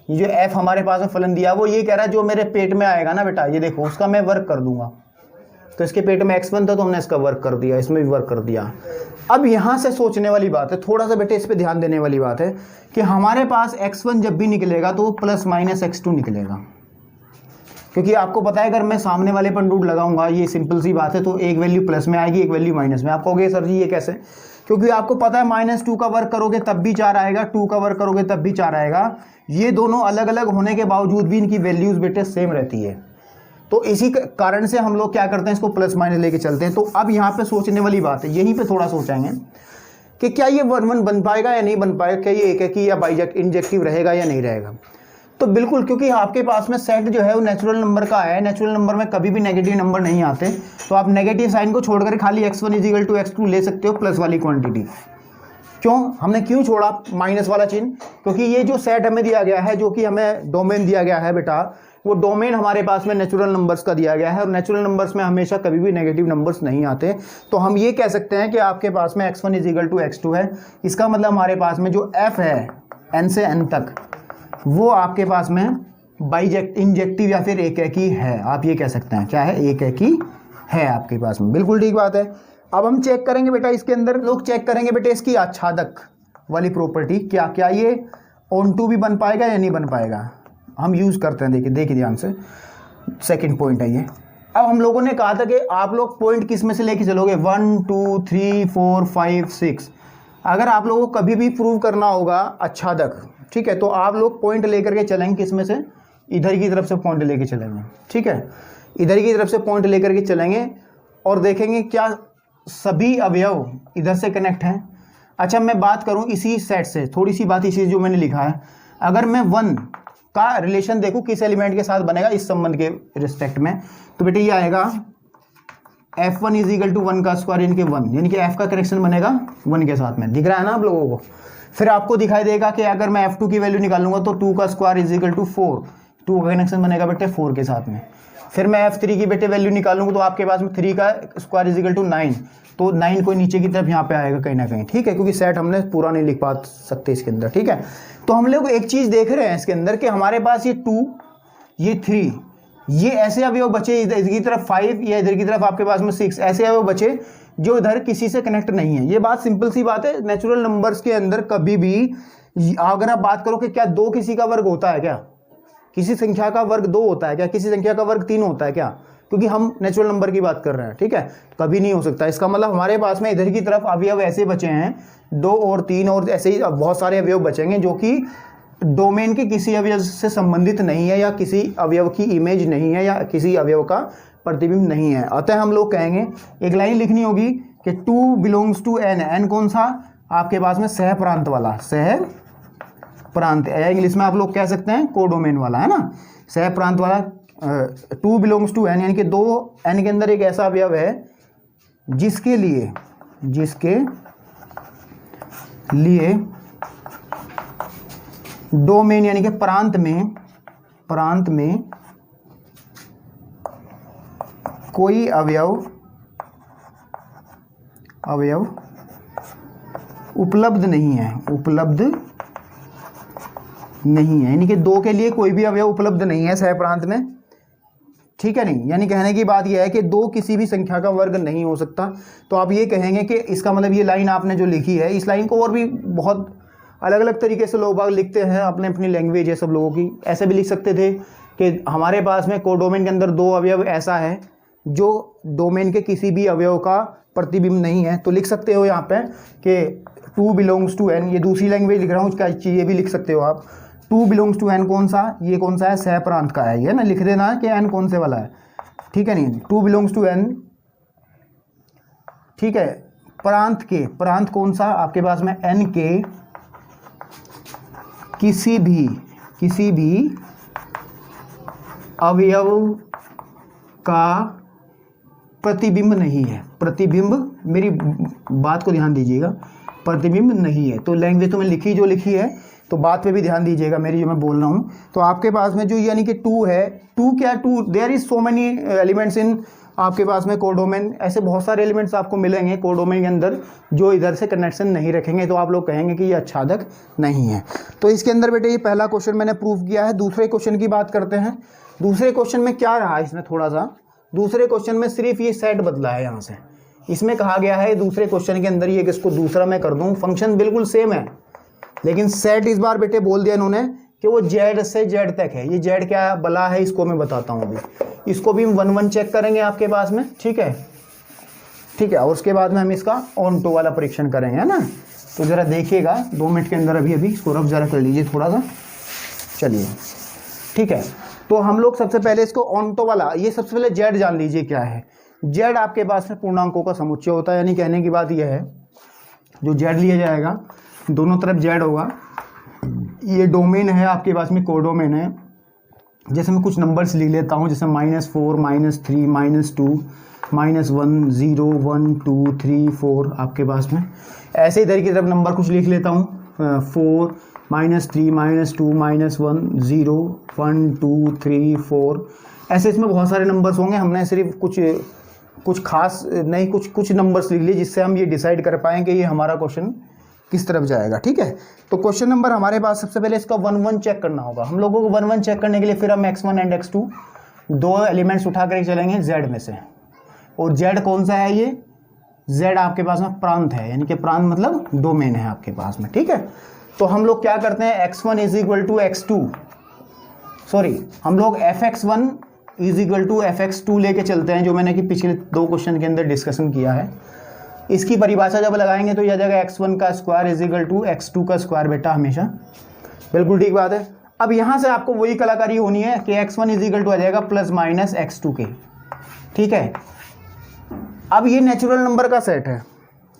ये जो f हमारे पास में फलन दिया वो ये कह रहा है जो मेरे पेट में आएगा ना बेटा, ये देखो उसका मैं वर्क कर दूंगा। तो इसके पेट में x1 था तो हमने इसका वर्क कर दिया, इसमें भी वर्क कर दिया। अब यहाँ से सोचने वाली बात है, थोड़ा सा बेटे इस पर ध्यान देने वाली बात है कि हमारे पास x1 जब भी निकलेगा तो वो प्लस माइनस x2 निकलेगा, क्योंकि आपको पता है अगर मैं सामने वाले पर रूट लगाऊंगा, ये सिंपल सी बात है, तो एक वैल्यू प्लस में आएगी, एक वैल्यू माइनस में। आप कहोगे सर जी ये कैसे, क्योंकि आपको पता है -2 का वर्क करोगे तब भी 4 आएगा, 2 का वर्क करोगे तब भी 4 आएगा। ये दोनों अलग अलग होने के बावजूद भी इनकी वैल्यूज बेटे सेम रहती है। तो इसी कारण से हम लोग क्या करते हैं, इसको प्लस माइनस लेके चलते हैं। तो अब यहाँ पे सोचने वाली बात है, यहीं पे थोड़ा सोचेंगे कि क्या ये 1-1 बन पाएगा या नहीं बन पाएगा, क्या ये एक एक या बाइजेक्ट इंजेक्टिव रहेगा या नहीं रहेगा। तो बिल्कुल, क्योंकि आपके पास में सेट जो है वो नेचुरल नंबर का है, नेचुरल नंबर में कभी भी नेगेटिव नंबर नहीं आते, तो आप नेगेटिव साइन को छोड़कर खाली x1 is equal to x2 ले सकते हो प्लस वाली क्वांटिटी। क्यों हमने क्यों छोड़ा माइनस वाला चिन्ह, क्योंकि ये जो सेट हमें दिया गया है, जो कि हमें डोमेन दिया गया है बेटा, वो डोमेन हमारे पास में नेचुरल नंबर्स का दिया गया है, और नेचुरल नंबर्स में हमेशा कभी भी नेगेटिव नंबर्स नहीं आते। तो हम ये कह सकते हैं कि आपके पास में x1 is equal to x2 है। इसका मतलब हमारे पास में जो f है n से n तक, वो आपके पास में बाइजेक्ट इंजेक्टिव या फिर एक एक ही है, आप ये कह सकते हैं। क्या है, एक एक ही है आपके पास में। बिल्कुल ठीक बात है। अब हम चेक करेंगे बेटा, इसके अंदर लोग चेक करेंगे बेटे इसकी आच्छादक वाली प्रॉपर्टी, क्या क्या ये ऑन टू भी बन पाएगा या नहीं बन पाएगा। हम यूज़ करते हैं, देखिए ध्यान से, सेकंड पॉइंट है ये। अब हम लोगों ने कहा था कि आप लोग पॉइंट किस में से लेके चलोगे, 1 2 3 4 5 6। अगर आप लोगों को कभी भी प्रूव करना होगा आच्छादक, ठीक है, तो आप लोग पॉइंट लेकर के चलेंगे किस में से, इधर की तरफ से पॉइंट लेके चलेंगे। ठीक है, इधर की तरफ से पॉइंट लेकर के चलेंगे और देखेंगे क्या सभी अवयव इधर से कनेक्ट हैं। अच्छा, मैं बात करूं इसी सेट से, थोड़ी सी बात इसी जो मैंने लिखा है, अगर मैं 1 का रिलेशन देखूं किस एलिमेंट के साथ बनेगा इस संबंध के रिस्पेक्ट में, तो बेटे ये आएगा f1 इज इक्वल टू 1 का स्क्वायर इनके 1, यानी कि f का कनेक्शन बनेगा 1 के साथ में। दिख रहा है ना आप लोगों को। फिर आपको दिखाई देगा कि अगर मैं f2 की वैल्यू निकालूंगा तो 2 का स्क्वायर इज इक्वल टू 4, 2 का कनेक्शन बनेगा बेटे 4 के साथ में। फिर मैं f3 की बेटे वैल्यू निकालूंगा तो आपके पास में 3 का स्क्वायर इज इक्वल टू 9, तो 9 को नीचे की तरफ यहाँ पे आएगा कहीं ना कहीं। ठीक है, क्योंकि सेट हमने पूरा नहीं लिख पा सकते इसके अंदर। ठीक है, तो हम लोग एक चीज़ देख रहे हैं इसके अंदर कि हमारे पास ये 2, ये 3, ये ऐसे अवयव बचे, इधर की तरफ 5 या इधर की तरफ आपके पास में 6, ऐसे अवयव बचे जो इधर किसी से कनेक्ट नहीं है। ये बात सिंपल सी बात है। नेचुरल नंबर्स के अंदर कभी भी अगर आप बात करो कि क्या 2 किसी का वर्ग होता है, क्या किसी संख्या का वर्ग 2 होता है, क्या किसी संख्या का वर्ग 3 होता है क्या, क्योंकि हम नेचुरल नंबर की बात कर रहे हैं। ठीक है, कभी नहीं हो सकता। इसका मतलब हमारे पास में इधर की तरफ अवयव ऐसे बचे हैं 2 और 3 और ऐसे ही बहुत सारे अवयव बचेंगे जो कि डोमेन के किसी अवयव से संबंधित नहीं है, या किसी अवयव की इमेज नहीं है, या किसी अवयव का प्रतिबिंब नहीं है। अतः हम लोग कहेंगे, एक लाइन लिखनी होगी कि 2 बिलोंग्स टू n। n कौन सा, आपके पास में सह प्रांत वाला, सह प्रांत, या इंग्लिश में आप लोग कह सकते हैं कोडोमेन वाला, है ना, सह प्रांत वाला। 2 बिलोंग्स टू n, यानी कि 2 n के अंदर एक ऐसा अवयव है जिसके लिए डोमेन यानी कि प्रांत में कोई अवयव उपलब्ध नहीं है, यानी कि 2 के लिए कोई भी अवयव उपलब्ध नहीं है सह प्रांत में। ठीक है, नहीं, यानी कहने की बात यह है कि 2 किसी भी संख्या का वर्ग नहीं हो सकता। तो आप ये कहेंगे कि इसका मतलब ये लाइन आपने जो लिखी है, इस लाइन को और भी बहुत अलग अलग तरीके से लोग लिखते हैं, अपने अपनी लैंग्वेज है सब लोगों की। ऐसे भी लिख सकते थे कि हमारे पास में कोडोमेन के अंदर 2 अवयव ऐसा है जो डोमेन के किसी भी अवयव का प्रतिबिंब नहीं है। तो लिख सकते हो यहाँ पे कि 2 बिलोंग्स टू n, ये दूसरी लैंग्वेज लिख रहा हूँ, उसका ये भी लिख सकते हो आप। 2 बिलोंग्स टू n कौन सा, ये कौन सा है, सह प्रांत का है, ये ना लिख देना कि n कौन से वाला है। ठीक है, नहीं, 2 बिलोंग्स टू n, ठीक है, प्रांत कौन सा, आपके पास में n के किसी भी अवयव का प्रतिबिंब नहीं है, प्रतिबिंब, मेरी बात को ध्यान दीजिएगा, प्रतिबिंब नहीं है। तो लैंग्वेज तो मैं लिखी जो लिखी है, तो बात पे भी ध्यान दीजिएगा मेरी जो मैं बोल रहा हूँ। तो आपके पास में जो यानी कि 2 है, 2 क्या 2, there is so many elements in आपके पास में कोडोमेन, ऐसे बहुत सारे एलिमेंट्स आपको मिलेंगे कोडोमेन के अंदर जो इधर से कनेक्शन नहीं रखेंगे, तो आप लोग कहेंगे कि ये आच्छादक नहीं है। तो इसके अंदर बेटे ये पहला क्वेश्चन मैंने प्रूव किया है। दूसरे क्वेश्चन की बात करते हैं। दूसरे क्वेश्चन में क्या रहा इसमें, थोड़ा सा दूसरे क्वेश्चन में सिर्फ ये सेट बदला है यहाँ से। इसमें कहा गया है दूसरे क्वेश्चन के अंदर ये, किसको दूसरा मैं कर दूँ, फंक्शन बिल्कुल सेम है, लेकिन सेट इस बार बेटे बोल दिया इन्होंने कि वो जेड से जेड तक है। ये जेड क्या बला है इसको मैं बताता हूँ अभी। इसको भी हम 1 1 चेक करेंगे आपके पास में, ठीक है, ठीक है। और उसके बाद में हम इसका ऑन टू वाला परीक्षण करेंगे, है ना। तो ज़रा देखिएगा 2 मिनट के अंदर, अभी इसको रफ ज़रा कर लीजिए थोड़ा सा, चलिए ठीक है। तो हम लोग सबसे पहले इसको ऑन टू वाला, ये सबसे पहले जेड जान लीजिए क्या है। जेड आपके पास में पूर्णांकों का समुच्चय होता है, यानी कहने की बात यह है जो जेड लिया जाएगा दोनों तरफ जेड होगा। ये डोमेन है आपके पास में, कोडोमेन है। जैसे मैं कुछ नंबर्स लिख लेता हूँ, जैसे -4 -3 -2 -1 0 1 2 3 4 आपके पास में। ऐसे इधर की तरफ नंबर कुछ लिख लेता हूँ, 4 -3 -2 -1 0 1 2 3 4। ऐसे इसमें बहुत सारे नंबर्स होंगे। हमने सिर्फ कुछ खास नहीं, कुछ नंबर्स लिख लिए जिससे हम ये डिसाइड कर पाएँ कि ये हमारा क्वेश्चन किस तरफ जाएगा, ठीक है। तो क्वेश्चन नंबर हमारे पास सबसे पहले इसका 1 1 चेक करना होगा हम लोगों को। 1 1 चेक करने के लिए फिर हम x1 एंड x2 दो एलिमेंट्स उठा कर चलेंगे z में से। और z कौन सा है, ये z आपके पास में प्रांत है, यानी कि प्रांत मतलब डोमेन है आपके पास में, ठीक है। तो हम लोग क्या करते हैं, x1 = x2, सॉरी हम लोग fx1 = fx2 लेके चलते हैं, जो मैंने कि पिछले 2 क्वेश्चन के अंदर डिस्कशन किया है। इसकी परिभाषा जब लगाएंगे तो यह जाएगा x1 का स्क्वायर = x2 का स्क्वायर बेटा, हमेशा बिल्कुल ठीक बात है। अब यहाँ से आपको वही कलाकारी होनी है कि x1 आ जाएगा ± x2 के, ठीक है। अब ये नेचुरल नंबर का सेट है,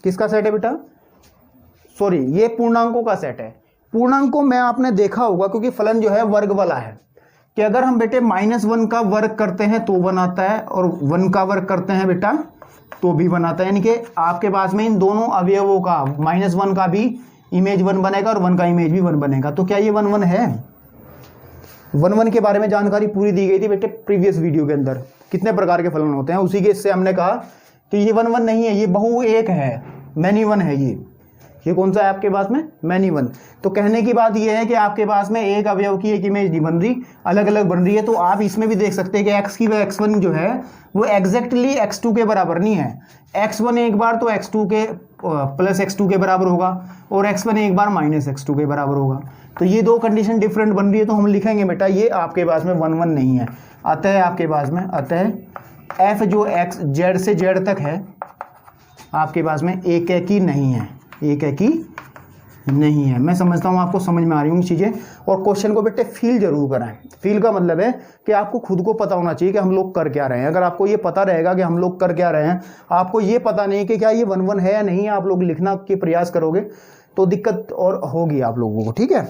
किसका सेट है बेटा, सॉरी ये पूर्णांकों का सेट है। पूर्णांकों में आपने देखा होगा, क्योंकि फलन जो है वर्ग वाला है, कि अगर हम बेटे -1 का वर्ग करते हैं तो 1 आता है, और 1 का वर्ग करते हैं बेटा तो भी 1 आता है। यानी कि आपके पास में इन दोनों अवयवों का -1 का भी इमेज 1 बनेगा और 1 का इमेज भी 1 बनेगा। तो क्या ये 1 1 है? 1 1 के बारे में जानकारी पूरी दी गई थी बेटे प्रीवियस वीडियो के अंदर, कितने प्रकार के फलन होते हैं, उसी के इससे हमने कहा कि ये 1 1 नहीं है, ये बहु एक है, मैनी 1 है। ये कौन सा है आपके पास में, मैनी 1। तो कहने की बात ये है कि आपके पास में एक अवयव की एक इमेज नहीं बन रही, अलग अलग बन रही है। तो आप इसमें भी देख सकते हैं कि x की व x1 जो है वो एग्जैक्टली x2 के बराबर नहीं है। x1 एक बार तो x2 के +x2 के बराबर होगा, और x1 एक बार -x2 के बराबर होगा। तो ये 2 कंडीशन डिफरेंट बन रही है, तो हम लिखेंगे बेटा ये आपके पास में 1 1 नहीं है। अतः आपके पास में f जो x z से z तक है आपके पास में एक नहीं है, एक नहीं है। मैं समझता हूँ आपको समझ में आ रही हूँ चीज़ें। और क्वेश्चन को बेटे फील जरूर कराएं। फील का मतलब है कि आपको खुद को पता होना चाहिए कि हम लोग कर क्या रहे हैं। अगर आपको ये पता रहेगा कि हम लोग कर क्या रहे हैं, आपको ये पता नहीं कि क्या ये 1 1 है या नहीं, आप लोग लिखना के प्रयास करोगे तो दिक्कत और होगी आप लोगों को, ठीक है।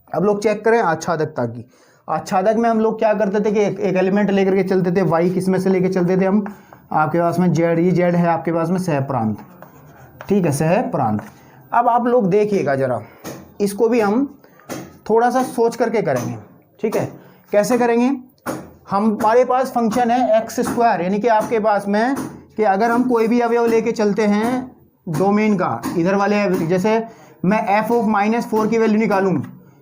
अब लोग चेक करें आच्छादकता की। आच्छादक में हम लोग क्या करते थे कि एक एलिमेंट लेकर के चलते थे, y किस में से लेके चलते थे हम, आपके पास में z, ये z है आपके पास में सहप्रांत, ठीक है, सहप्रांत। अब आप लोग देखिएगा जरा, इसको भी हम थोड़ा सा सोच करके करेंगे, ठीक है। कैसे करेंगे, हमारे पास फंक्शन है x², यानी कि आपके पास में कि अगर हम कोई भी अवयव लेके चलते हैं डोमेन का, इधर वाले जैसे मैं f ऑफ -4 की वैल्यू निकालूं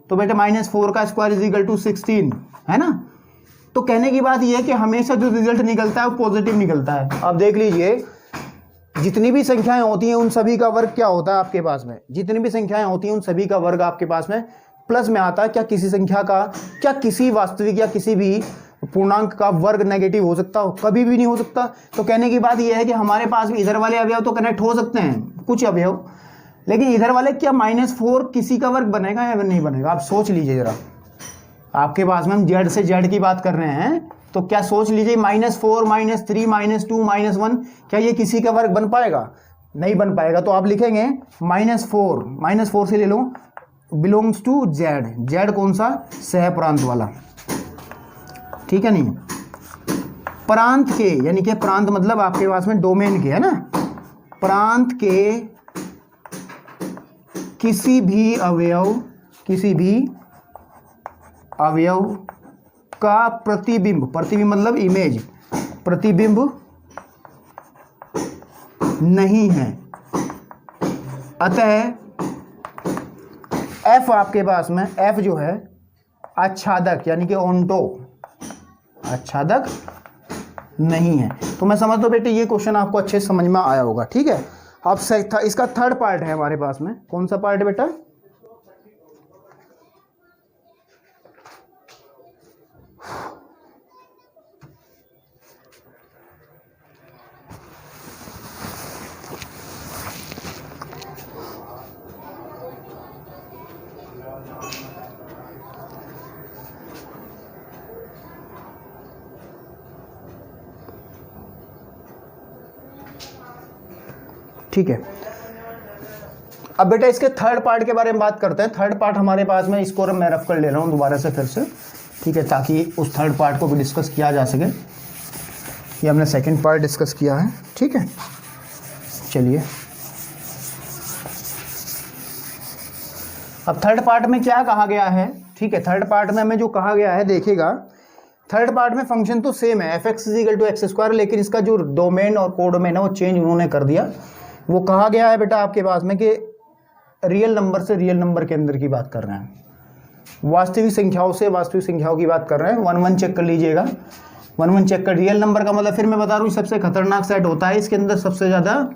तो बेटा -4 का स्क्वायर = 16, है ना। तो कहने की बात यह है कि हमेशा जो रिजल्ट निकलता है वो पॉजिटिव निकलता है। आप देख लीजिए जितनी भी संख्याएं होती हैं उन सभी का वर्ग क्या होता है आपके पास में, जितनी भी संख्याएं होती हैं उन सभी का वर्ग आपके पास में प्लस में आता है। क्या किसी संख्या का, क्या किसी वास्तविक या किसी भी पूर्णांक का वर्ग नेगेटिव हो सकता हो? कभी भी नहीं हो सकता। तो कहने की बात यह है कि हमारे पास भी इधर वाले अवयव तो कनेक्ट हो सकते हैं कुछ अवयव, लेकिन इधर वाले क्या -4 किसी का वर्ग बनेगा या नहीं बनेगा? आप सोच लीजिए जरा। आपके पास में हम z से z की बात कर रहे हैं, तो क्या सोच लीजिए -4 -3 -2 -1 क्या ये किसी का वर्ग बन पाएगा? नहीं बन पाएगा। तो आप लिखेंगे -4 से ले लो बिलोंग्स टू z। z कौन सा? सहप्रांत वाला, ठीक है। नहीं प्रांत के, यानी कि प्रांत मतलब आपके पास में डोमेन के है ना, प्रांत के किसी भी अवयव का प्रतिबिंब मतलब इमेज, प्रतिबिंब नहीं है। अतः एफ आपके पास में, एफ जो है आच्छादक यानी कि ओंटो आच्छादक नहीं है। तो मैं समझता हूँ बेटे ये क्वेश्चन आपको अच्छे से समझ में आया होगा। ठीक है, अब इसका थर्ड पार्ट है हमारे पास में। कौन सा पार्ट है बेटा? ठीक है, अब बेटा इसके थर्ड पार्ट के बारे में बात करते हैं। थर्ड पार्ट हमारे पास में, इसको मैं रफ कर ले रहा हूँ दोबारा से फिर से, ठीक है, ताकि उस थर्ड पार्ट को भी डिस्कस किया जा सके। ये हमने सेकंड पार्ट डिस्कस किया है। ठीक है, चलिए अब थर्ड पार्ट में क्या कहा गया है। ठीक है, थर्ड पार्ट में हमें जो कहा गया है देखिएगा, थर्ड पार्ट में फंक्शन तो सेम है fx = x², लेकिन इसका जो डोमेन और कोडोमेन है वो चेंज उन्होंने कर दिया। वो कहा गया है बेटा आपके पास में कि रियल नंबर से रियल नंबर के अंदर की बात कर रहे हैं, वास्तविक संख्याओं से वास्तविक संख्याओं की बात कर रहे हैं। 1 1 चेक कर लीजिएगा, 1 1 चेक कर। रियल नंबर का मतलब फिर मैं बता रहा हूँ सबसे खतरनाक सेट होता है, इसके अंदर सबसे ज़्यादा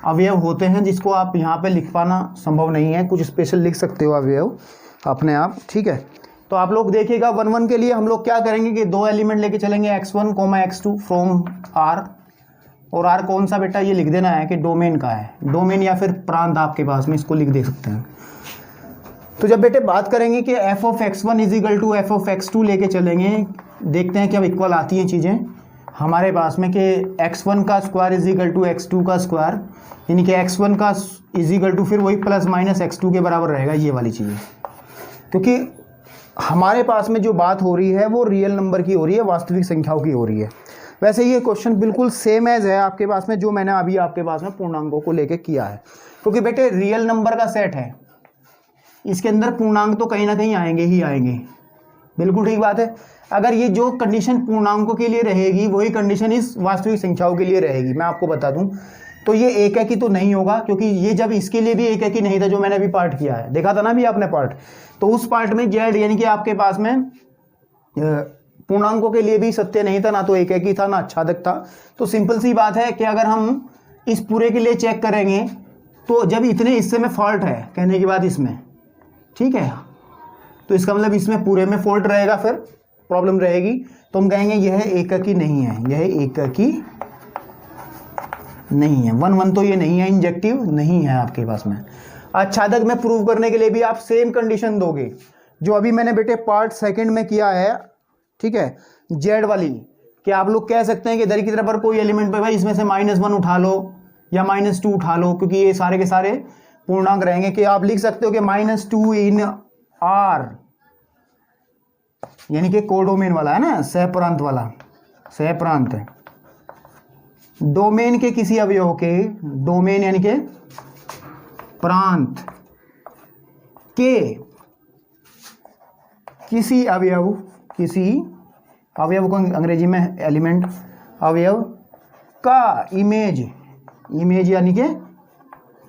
अवयव होते हैं जिसको आप यहाँ पे लिख पाना संभव नहीं है। कुछ स्पेशल लिख सकते हो अवयव अपने आप। ठीक है, तो आप लोग देखिएगा 1 1 के लिए हम लोग क्या करेंगे कि 2 एलिमेंट लेके चलेंगे, x1, x2 फ्रॉम r, और r कौन सा बेटा ये लिख देना है कि डोमेन का है, डोमेन या फिर प्रांत आपके पास में, इसको लिख दे सकते हैं। तो जब बेटे बात करेंगे कि f(x1) = f(x2) लेके चलेंगे, देखते हैं कि अब इक्वल आती हैं चीज़ें हमारे पास में कि x1 का स्क्वायर = x2 का स्क्वायर, यानी कि x1 का = फिर वही प्लस - x2 के बराबर रहेगा, ये वाली चीज़ें। क्योंकि हमारे पास में जो बात हो रही है वो रियल नंबर की हो रही है, वास्तविक संख्याओं की हो रही है। वैसे ये क्वेश्चन बिल्कुल सेम एज है आपके पास में जो मैंने अभी आपके पास में पूर्णांकों को लेके किया है, क्योंकि बेटे रियल नंबर का सेट है, इसके अंदर पूर्णांक तो कहीं ना कहीं आएंगे ही आएंगे। बिल्कुल ठीक बात है। अगर ये जो कंडीशन पूर्णांकों के लिए रहेगी वही कंडीशन इस वास्तविक संख्याओं के लिए रहेगी। मैं आपको बता दूं तो ये एक एक ही तो नहीं होगा, क्योंकि ये जब इसके लिए भी एक एक ही नहीं था जो मैंने अभी पार्ट किया है, देखा था ना अभी आपने पार्ट, तो उस पार्ट में जेड यानी कि आपके पास में पूर्णांकों के लिए भी सत्य नहीं था, ना तो एक एक ही था ना आच्छादक था। तो सिंपल सी बात है कि अगर हम इस पूरे के लिए चेक करेंगे तो जब इतने हिस्से में फॉल्ट है कहने की बात इसमें, ठीक है, तो इसका मतलब इसमें पूरे में फॉल्ट रहेगा, फिर प्रॉब्लम रहेगी। तो हम कहेंगे यह एककी नहीं है, यह एककी नहीं है। 1 1 तो ये नहीं है, इंजेक्टिव नहीं है आपके पास में। आच्छादक में प्रूव करने के लिए भी आप सेम कंडीशन दोगे जो अभी मैंने बेटे पार्ट सेकंड में किया है, ठीक है, जेड वाली, कि आप लोग कह सकते हैं कि इधर की तरफ पर कोई एलिमेंट पे भाई इसमें से -1 उठा लो या -2 उठा लो, क्योंकि ये सारे के सारे पूर्णांक रहेंगे। कि आप लिख सकते हो कि -2 इन R, यानी कि कोडोमेन वाला है ना, सहप्रांत वाला, सहप्रांत है, डोमेन के किसी अवयव के, डोमेन यानी कि प्रांत के किसी अवयव को अंग्रेजी में एलिमेंट, अवयव का इमेज यानी कि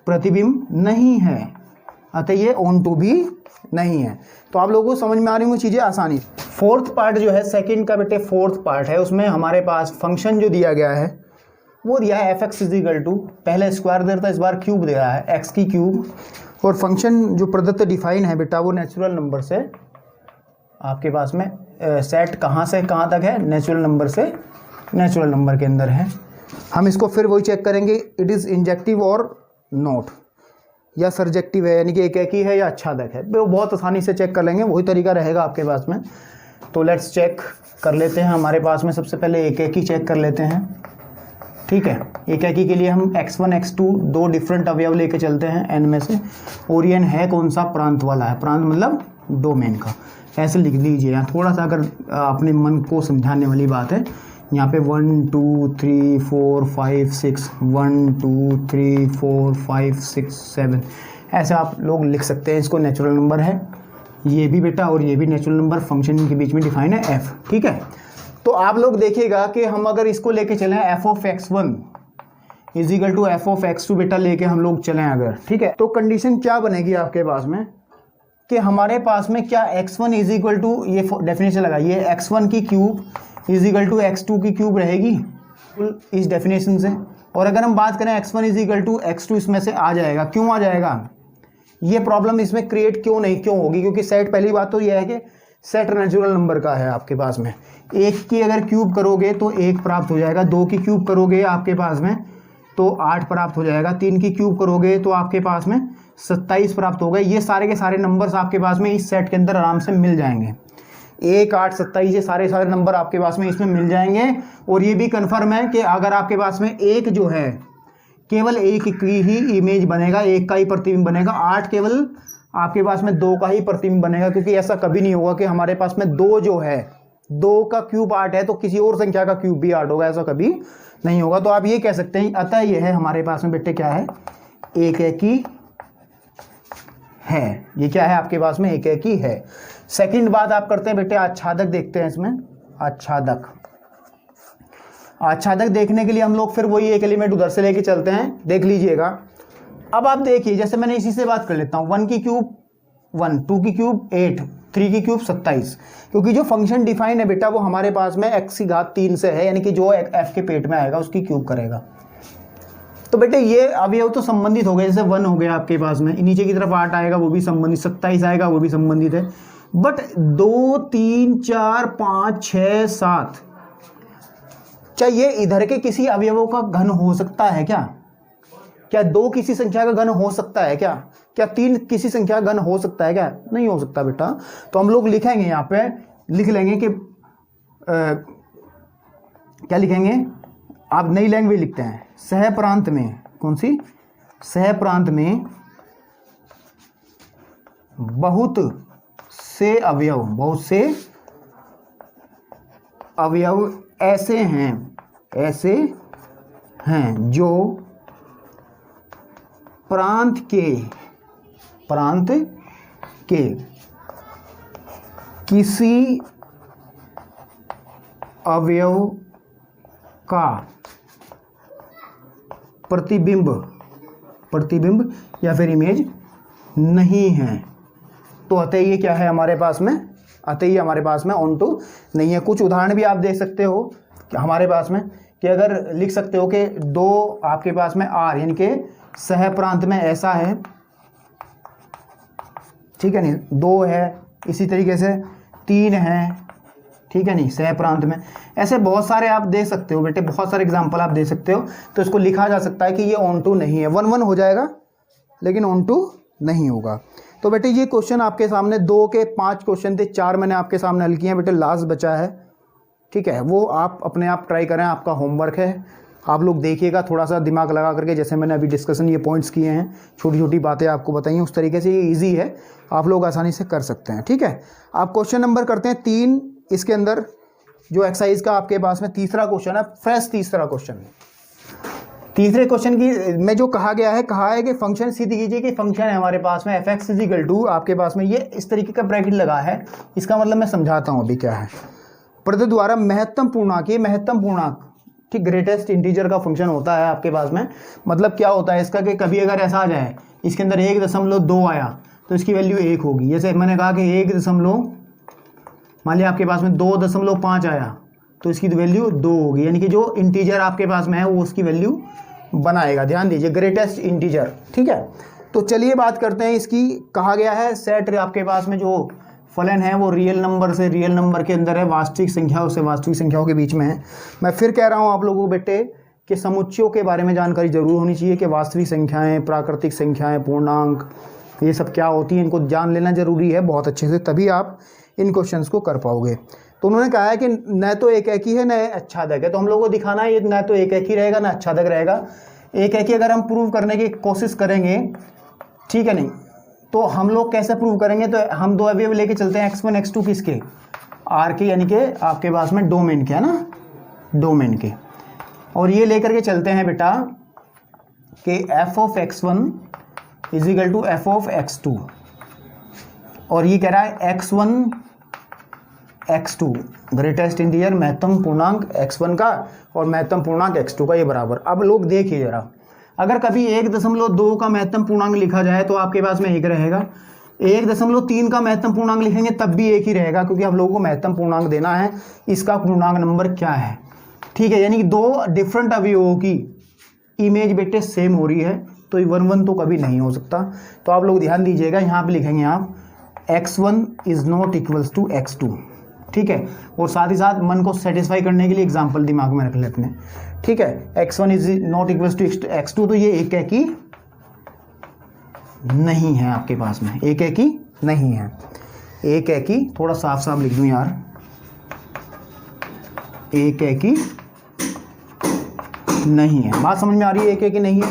प्रतिबिंब नहीं है, अतः ये ऑन टू भी नहीं है। तो आप लोगों को समझ में आ रही होंगी चीज़ें आसानी। फोर्थ पार्ट जो है सेकंड का बेटे फोर्थ पार्ट है, उसमें हमारे पास फंक्शन जो दिया गया है वो दिया है fx = पहले स्क्वायर दे रहा था, इस बार क्यूब दे रहा है, x की क्यूब। और फंक्शन जो प्रदत्त डिफाइन है बेटा वो नेचुरल नंबर से आपके पास में सेट कहाँ से कहाँ तक है, नेचुरल नंबर से नेचुरल नंबर के अंदर है। हम इसको फिर वही चेक करेंगे, इट इज़ इंजेक्टिव और नॉट, या सर्जेक्टिव है यानी कि एक ही है या आच्छादक है, वो बहुत आसानी से चेक कर लेंगे, वही तरीका रहेगा आपके पास में। तो लेट्स चेक कर लेते हैं। हमारे पास में सबसे पहले एक ही चेक कर लेते हैं, ठीक है। एक के लिए हम x1 x2 दो डिफरेंट अवयव लेके चलते हैं n में से, और ये n है कौन सा, प्रांत वाला है, प्रांत मतलब डोमेन का। ऐसे लिख लीजिए, यहाँ थोड़ा सा अगर अपने मन को समझाने वाली बात है यहाँ पे 1 2 3 4 5 6 1 2 3 4 5 6 7 ऐसे आप लोग लिख सकते हैं। इसको नेचुरल नंबर है ये भी बेटा, और ये भी नेचुरल नंबर, फंक्शन के बीच में डिफाइन है एफ, ठीक है। तो आप लोग देखिएगा कि हम अगर इसको लेके चलें F of x1 is equal to F of x2 बेटा लेके हम लोग चलें अगर, ठीक है, तो कंडीशन क्या बनेगी आपके पास में कि हमारे पास में क्या x1 इज इक्वल टू, ये डेफिनेशन लगाइए, x1 की cube is equal to x2 की क्यूब रहेगी इस डेफिनेशन से। और अगर हम बात करें x1 is equal to x2 इसमें से आ जाएगा। क्यों आ जाएगा? ये प्रॉब्लम इसमें क्रिएट क्यों होगी? क्योंकि सेट, पहली बात तो यह है कि सेट नेचुरल नंबर का है आपके पास में। एक की अगर क्यूब करोगे तो 1 प्राप्त हो जाएगा, 2 की क्यूब करोगे आपके पास में तो 8 प्राप्त हो जाएगा, 3 की क्यूब करोगे तो आपके पास में 27 प्राप्त हो गए। ये सारे के सारे नंबर्स आपके पास में इस सेट के अंदर आराम से मिल जाएंगे। 1 8 27 ये सारे नंबर आपके पास में इसमें मिल जाएंगे। और ये भी कन्फर्म है कि अगर आपके पास में एक जो है केवल एक की ही इमेज बनेगा, एक का ही प्रतिबिंब बनेगा, 8 केवल आपके पास में 2 का ही प्रतिबिंब बनेगा। क्योंकि ऐसा कभी नहीं होगा कि हमारे पास में 2 जो है 2 का क्यूब 8 है तो किसी और संख्या का क्यूब भी 8 होगा, ऐसा कभी नहीं होगा। तो आप ये कह सकते हैं अतः यह है हमारे पास में बेटे क्या है, एक ही है। ये क्या है आपके पास में, एक ही है। सेकंड बात आप करते हैं बेटे आच्छादक देखते हैं इसमें। आच्छादक देखने के लिए हम लोग फिर वही एक एलिमेंट उधर से लेके चलते हैं, देख लीजिएगा। अब आप देखिए, जैसे मैंने इसी से बात कर लेता हूँ, 1 की क्यूब 1, 2 की क्यूब 8, 3 की क्यूब 27। क्योंकि जो फंक्शन डिफाइन है बेटा वो हमारे पास में x की घात 3 से है, यानी कि जो f के पेट में आएगा उसकी क्यूब करेगा। तो बेटे ये अवयव तो संबंधित हो गए, जैसे 1 हो गया आपके पास में, नीचे की तरफ 8 आएगा वो भी संबंधित, 27 आएगा वो भी संबंधित है। बट 2 3 4 5 6 7 क्या ये इधर के किसी अवयवों का घन हो सकता है क्या 2 किसी संख्या का घन हो सकता है क्या 3 किसी संख्या का घन हो सकता है क्या? नहीं हो सकता बेटा। तो हम लोग लिखेंगे यहाँ पे, लिख लेंगे कि क्या लिखेंगे, आप नई लैंग्वेज लिखते हैं, सह प्रांत में, कौन सी, सह प्रांत में बहुत से अवयव ऐसे हैं जो प्रांत के किसी अवयव का प्रतिबिंब या फिर इमेज नहीं है। तो अतः ये क्या है हमारे पास में, अतः ये हमारे पास में ऑनटू नहीं है। कुछ उदाहरण भी आप दे सकते हो कि हमारे पास में, कि अगर लिख सकते हो कि 2 आपके पास में आर यानी कि सह प्रांत में ऐसा है, ठीक है नहीं, 2 है, इसी तरीके से 3 है, ठीक है नहीं, सह प्रांत में। ऐसे बहुत सारे आप दे सकते हो बेटे, बहुत सारे एग्जांपल आप दे सकते हो। तो इसको लिखा जा सकता है कि ये ऑनटू नहीं है। 1 1 हो जाएगा लेकिन ऑनटू नहीं होगा। तो बेटे ये क्वेश्चन आपके सामने 2 के 5 क्वेश्चन थे, 4 मैंने आपके सामने हल किए हैं बेटे, लास्ट बचा है, ठीक है, वो आप अपने आप ट्राई करें, आपका होमवर्क है। आप लोग देखिएगा थोड़ा सा दिमाग लगा करके, जैसे मैंने अभी डिस्कशन ये पॉइंट्स किए हैं, छोटी छोटी बातें आपको बताई हैं, उस तरीके से ये ईजी है, आप लोग आसानी से कर सकते हैं, ठीक है। आप क्वेश्चन नंबर करते हैं 3 इसके अंदर, जो एक्सरसाइज का आपके पास में तीसरा क्वेश्चन है, फ्रेश तीसरा क्वेश्चन। तीसरे क्वेश्चन की में जो कहा है कि फंक्शन सिद्ध कीजिए कि फंक्शन है हमारे पास में f(x) = आपके पास में ये इस तरीके का ब्रैकेट लगा है। इसका मतलब मैं समझाता हूँ अभी क्या है। प्रदत्त द्वारा महत्तम पूर्णांक, ये महत्तम पूर्णांक ठीक ग्रेटेस्ट इंटीजर का फंक्शन होता है आपके पास में। मतलब क्या होता है इसका कि कभी अगर ऐसा आ जाए इसके अंदर 1.2 आया तो इसकी वैल्यू 1 होगी। जैसे मैंने कहा कि 1 मान लिया आपके पास में 2.5 आया तो इसकी वैल्यू 2 होगी, यानी कि जो इंटीजर आपके पास में है वो उसकी वैल्यू बनाएगा। ध्यान दीजिए, ग्रेटेस्ट इंटीजर, ठीक है। तो चलिए बात करते हैं इसकी। कहा गया है सेट आपके पास में जो फलन है वो रियल नंबर से रियल नंबर के अंदर है, वास्तविक संख्याओं से वास्तविक संख्याओं के बीच में है। मैं फिर कह रहा हूँ आप लोगों को बेटे कि समुच्चयों के बारे में जानकारी जरूर होनी चाहिए कि वास्तविक संख्याएं, प्राकृतिक संख्याएं, पूर्णांक, ये सब क्या होती हैं, इनको जान लेना जरूरी है बहुत अच्छे से, तभी आप इन क्वेश्चंस को कर पाओगे। तो उन्होंने कहा है कि न तो एक ही है न आच्छादक है, तो हम लोग को दिखाना है ये न तो एक ही रहेगा न आच्छादक रहेगा। एक ही अगर हम प्रूव करने की कोशिश करेंगे, ठीक है नहीं, तो हम लोग कैसे प्रूव करेंगे, तो हम 2 अवयव लेके चलते हैं x1 x2 किसके, आर के, यानी कि आपके पास में डोमेन के, है ना, डोमेन के। और ये लेकर के चलते हैं बेटा कि f of x1 is equal to f of x2, और ये कह रहा है x1 x2 ग्रेटेस्ट इंटीजर महत्तम पूर्णांक x1 का और महत्तम पूर्णांक x2 का ये बराबर। अब लोग देखिए जरा, अगर कभी 1.2 का महत्तम पूर्णांक लिखा जाए तो आपके पास में एक रहेगा, 1.3 का महत्तम पूर्णांक लिखेंगे तब भी एक ही रहेगा, क्योंकि हम लोगों को महत्तम पूर्णांक देना है, इसका पूर्णांक नंबर क्या है। ठीक है, यानी कि दो डिफरेंट अवयवों की इमेज बेटे सेम हो रही है, तो 1 तो कभी नहीं हो सकता। तो आप लोग ध्यान दीजिएगा, यहाँ पे लिखेंगे आप x1 is not equals to x2। ठीक है, और साथ ही साथ मन को सेटिस्फाई करने के लिए एग्जाम्पल दिमाग में रख लेते हैं। ठीक है, x1 is not equals to x2, तो ये एक है कि नहीं है आपके पास में, एक है कि नहीं है, एक है कि, थोड़ा साफ साफ लिख दूं यार, एक है कि नहीं है। बात समझ में आ रही है, एक है कि नहीं है।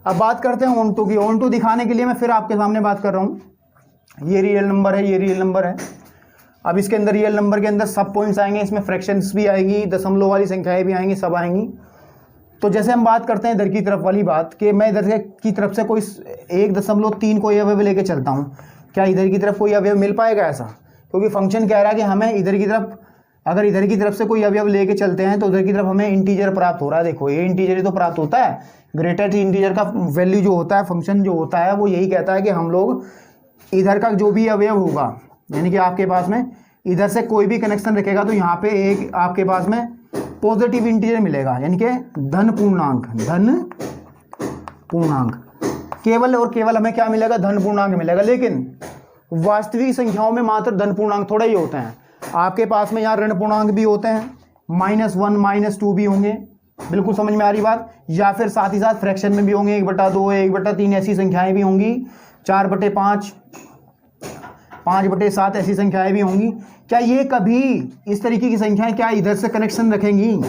अब बात करते हैं ऑन टू की। ऑन टू दिखाने के लिए मैं फिर आपके सामने बात कर रहा हूं, ये रियल नंबर है, ये रियल नंबर है। अब इसके अंदर रियल नंबर के अंदर सब पॉइंट्स आएंगे, इसमें फ्रैक्शंस भी आएंगी, दशमलव वाली संख्याएं भी आएंगी, सब आएंगी। तो जैसे हम बात करते हैं इधर की तरफ वाली बात, कि मैं इधर की तरफ से कोई 1.3 कोई अवयव लेके चलता हूँ, क्या इधर की तरफ कोई अवयव मिल पाएगा ऐसा? क्योंकि फंक्शन कह रहा है कि हमें इधर की तरफ, अगर इधर की तरफ से कोई अवयव लेके चलते हैं तो उधर की तरफ हमें इंटीजर प्राप्त हो रहा है। देखो ये इंटीजर ही तो प्राप्त होता है, ग्रेटेस्ट इंटीजर का वैल्यू जो होता है, फंक्शन जो होता है वो यही कहता है कि हम लोग इधर का जो भी अवयव होगा, यानी कि आपके पास में इधर से कोई भी कनेक्शन रखेगा तो यहाँ पे एक आपके पास में पॉजिटिव इंटीजर मिलेगा, यानी कि धन पूर्णांक, धन पूर्णांक। केवल और केवल हमें क्या मिलेगा? धन पूर्णांक मिलेगा। लेकिन वास्तविक संख्याओं में मात्र धन पूर्णांक थोड़ा ही होते हैं, आपके पास में यहाँ ऋण पूर्णांक भी होते हैं, -1 -2 भी होंगे। बिल्कुल समझ में आ रही बात? या फिर साथ ही साथ फ्रैक्शन में भी होंगे, 1/2 1/3 ऐसी संख्याएं भी होंगी, 4/5 5/7 ऐसी संख्याएं भी होंगी। क्या ये कभी इस तरीके की संख्याएं क्या इधर से कनेक्शन रखेंगी?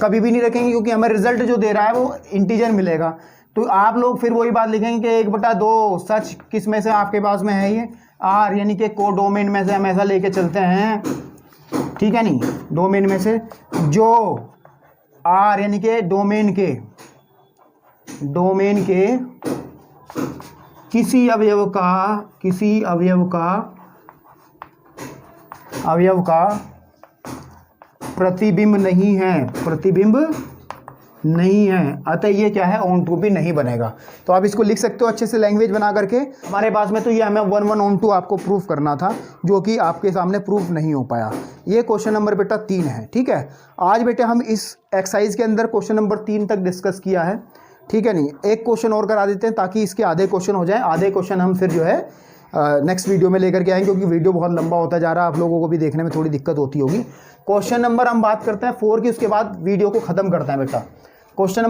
कभी भी नहीं रखेंगी, क्योंकि हमें रिजल्ट जो दे रहा है वो इंटीजर मिलेगा। तो आप लोग फिर वही बात लिखेंगे कि 1/2 सच किस में से आपके पास में है, ये आर, यानी कि कोडोमेन में से हम ऐसा लेके चलते हैं, ठीक है नहीं, डोमेन में से जो आर यानी कि डोमेन के किसी अवयव का प्रतिबिंब नहीं है, अतः ये क्या है? ऑन टू भी नहीं बनेगा। तो आप इसको लिख सकते हो अच्छे से लैंग्वेज बना करके। हमारे पास में तो ये हमें 1 ऑन टू आपको प्रूफ करना था, जो कि आपके सामने प्रूफ नहीं हो पाया। ये क्वेश्चन नंबर बेटा 3 है। ठीक है, आज बेटे हम इस एक्सरसाइज के अंदर क्वेश्चन नंबर 3 तक डिस्कस किया है, ठीक है नहीं। एक क्वेश्चन और करा देते हैं ताकि इसके आधे क्वेश्चन हो जाए। आधे क्वेश्चन हम फिर जो है नेक्स्ट वीडियो में लेकर के आएंगे, क्योंकि वीडियो बहुत लंबा होता जा रहा है, आप लोगों को भी देखने में थोड़ी दिक्कत होती होगी। क्वेश्चन नंबर हम बात करते हैं 4 की, उसके बाद वीडियो को ख़त्म करते हैं बेटा। क्वेश्चन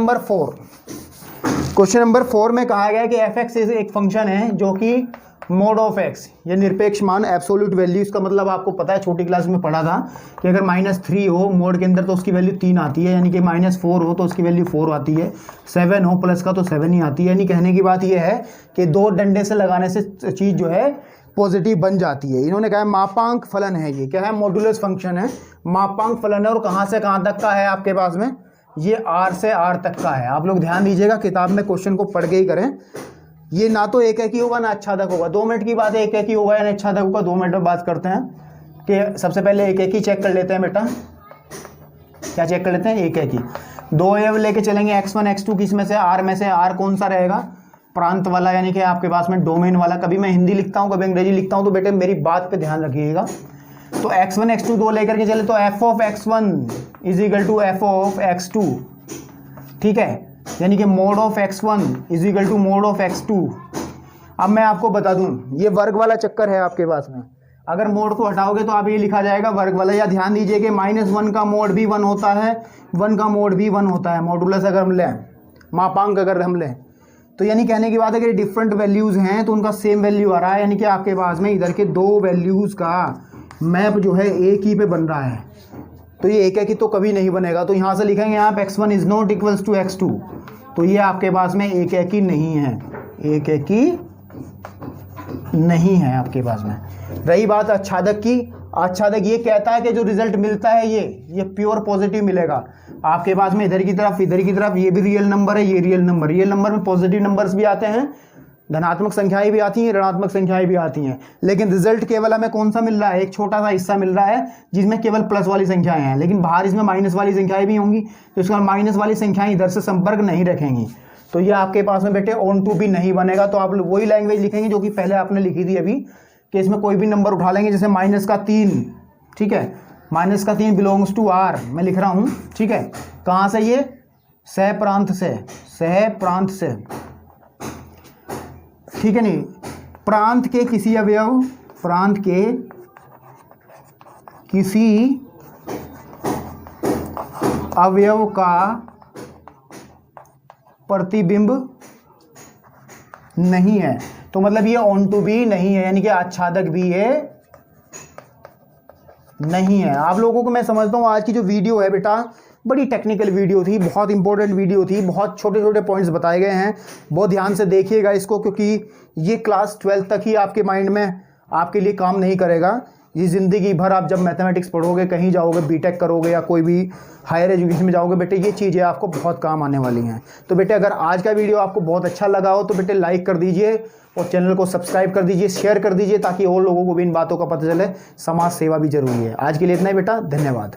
नंबर 4 में कहा गया है कि f(x) एक फंक्शन है जो कि मोड ऑफ x, ये निरपेक्ष मान, एब्सोल्यूट वैल्यू। इसका मतलब आपको पता है, छोटी क्लास में पढ़ा था कि अगर -3 हो मोड के अंदर तो उसकी वैल्यू 3 आती है, यानी कि -4 हो तो उसकी वैल्यू 4 आती है, 7 हो प्लस का तो 7 ही आती है। यानी कहने की बात यह है कि 2 डंडे से लगाने से चीज़ जो है पॉजिटिव बन जाती है। इन्होंने कहा मापांक फलन है, ये क्या है? मॉडुलस फंक्शन है, मापांक फलन है। और कहाँ से कहाँ तक का है आपके पास में? ये R से R तक का है। आप लोग ध्यान दीजिएगा, किताब में क्वेश्चन को पढ़ के ही करें। ये ना तो एक एक ही होगा ना अच्छादक होगा। 2 मिनट की बात है, एक एक ही होगा या अच्छादक होगा, 2 मिनट में बात करते हैं। कि सबसे पहले एक एक ही चेक कर लेते हैं बेटा। क्या चेक कर लेते हैं? एक एक ही। 2 अवयव लेके चलेंगे, x1 x2, किस में से? R में से। R कौन सा रहेगा? प्रांत वाला, यानी कि आपके पास में डोमेन वाला। कभी मैं हिंदी लिखता हूँ, कभी अंग्रेजी लिखता हूँ, तो बेटे मेरी बात पे ध्यान रखिएगा। तो x1 x2 2 लेकर के चले तो f of x1 is equal to f of x2, ठीक है, यानी कि mod of x1 is equal to mod of x2। अब मैं आपको बता दूं, ये वर्ग वाला चक्कर है आपके पास में। अगर मोड को हटाओगे तो आप ये लिखा जाएगा वर्ग वाला। या ध्यान दीजिए कि -1 का मोड भी 1 होता है, 1 का मोड भी 1 होता है। मॉडुलस अगर हम लें, मापांक अगर हम लें, तो यानी कहने की बात है कि डिफरेंट वैल्यूज़ हैं तो उनका सेम वैल्यू आ रहा है, यानी कि आपके पास में इधर के 2 वैल्यूज़ का मैप जो है एक ही पे बन रहा है। तो ये एक ही तो कभी नहीं बनेगा। तो यहाँ से लिखेंगे आप x1 is not equals to x2, तो ये आपके पास में एक ही नहीं है, एक ही नहीं है आपके पास में। रही बात अच्छादक की, आच्छादक ये कहता है कि जो रिजल्ट मिलता है ये प्योर पॉजिटिव मिलेगा आपके पास में। इधर की तरफ ये भी रियल नंबर है, ये रियल नंबर में पॉजिटिव नंबर्स भी आते हैं, धनात्मक संख्याएं भी आती हैं, ऋणात्मक संख्याएं भी आती हैं, लेकिन रिजल्ट केवल हमें कौन सा मिल रहा है, एक छोटा सा हिस्सा मिल रहा है जिसमें केवल प्लस वाली संख्याएं हैं, लेकिन बाहर इसमें माइनस वाली संख्याएं भी होंगी, तो इसका माइनस वाली संख्याएं इधर से संपर्क नहीं रखेंगी, तो ये आपके पास में बेटे ऑन टू भी नहीं बनेगा। तो आप वही लैंग्वेज लिखेंगे जो कि पहले आपने लिखी थी अभी, कि इसमें कोई भी नंबर उठा लेंगे, जैसे -3, ठीक है, -3 बिलोंग्स टू R मैं लिख रहा हूँ, ठीक है, कहाँ से, ये सह प्रांत से, ठीक है, नहीं, प्रांत के किसी अवयव का प्रतिबिंब नहीं है, तो मतलब ये ऑन टू भी नहीं है, यानी कि आच्छादक भी ये नहीं है। आप लोगों को मैं समझता हूँ आज की जो वीडियो है बेटा बड़ी टेक्निकल वीडियो थी, बहुत इंपॉर्टेंट वीडियो थी, बहुत छोटे छोटे पॉइंट्स बताए गए हैं, बहुत ध्यान से देखिएगा इसको, क्योंकि ये क्लास 12 तक ही आपके माइंड में आपके लिए काम नहीं करेगा। ये ज़िंदगी भर आप जब मैथमेटिक्स पढ़ोगे, कहीं जाओगे, बीटेक करोगे या कोई भी हायर एजुकेशन में जाओगे बेटे, ये चीज़ें आपको बहुत काम आने वाली हैं। तो बेटे अगर आज का वीडियो आपको बहुत अच्छा लगा हो तो बेटे लाइक कर दीजिए और चैनल को सब्सक्राइब कर दीजिए, शेयर कर दीजिए, ताकि और लोगों को भी इन बातों का पता चले। समाज सेवा भी जरूरी है। आज के लिए इतना ही बेटा, धन्यवाद।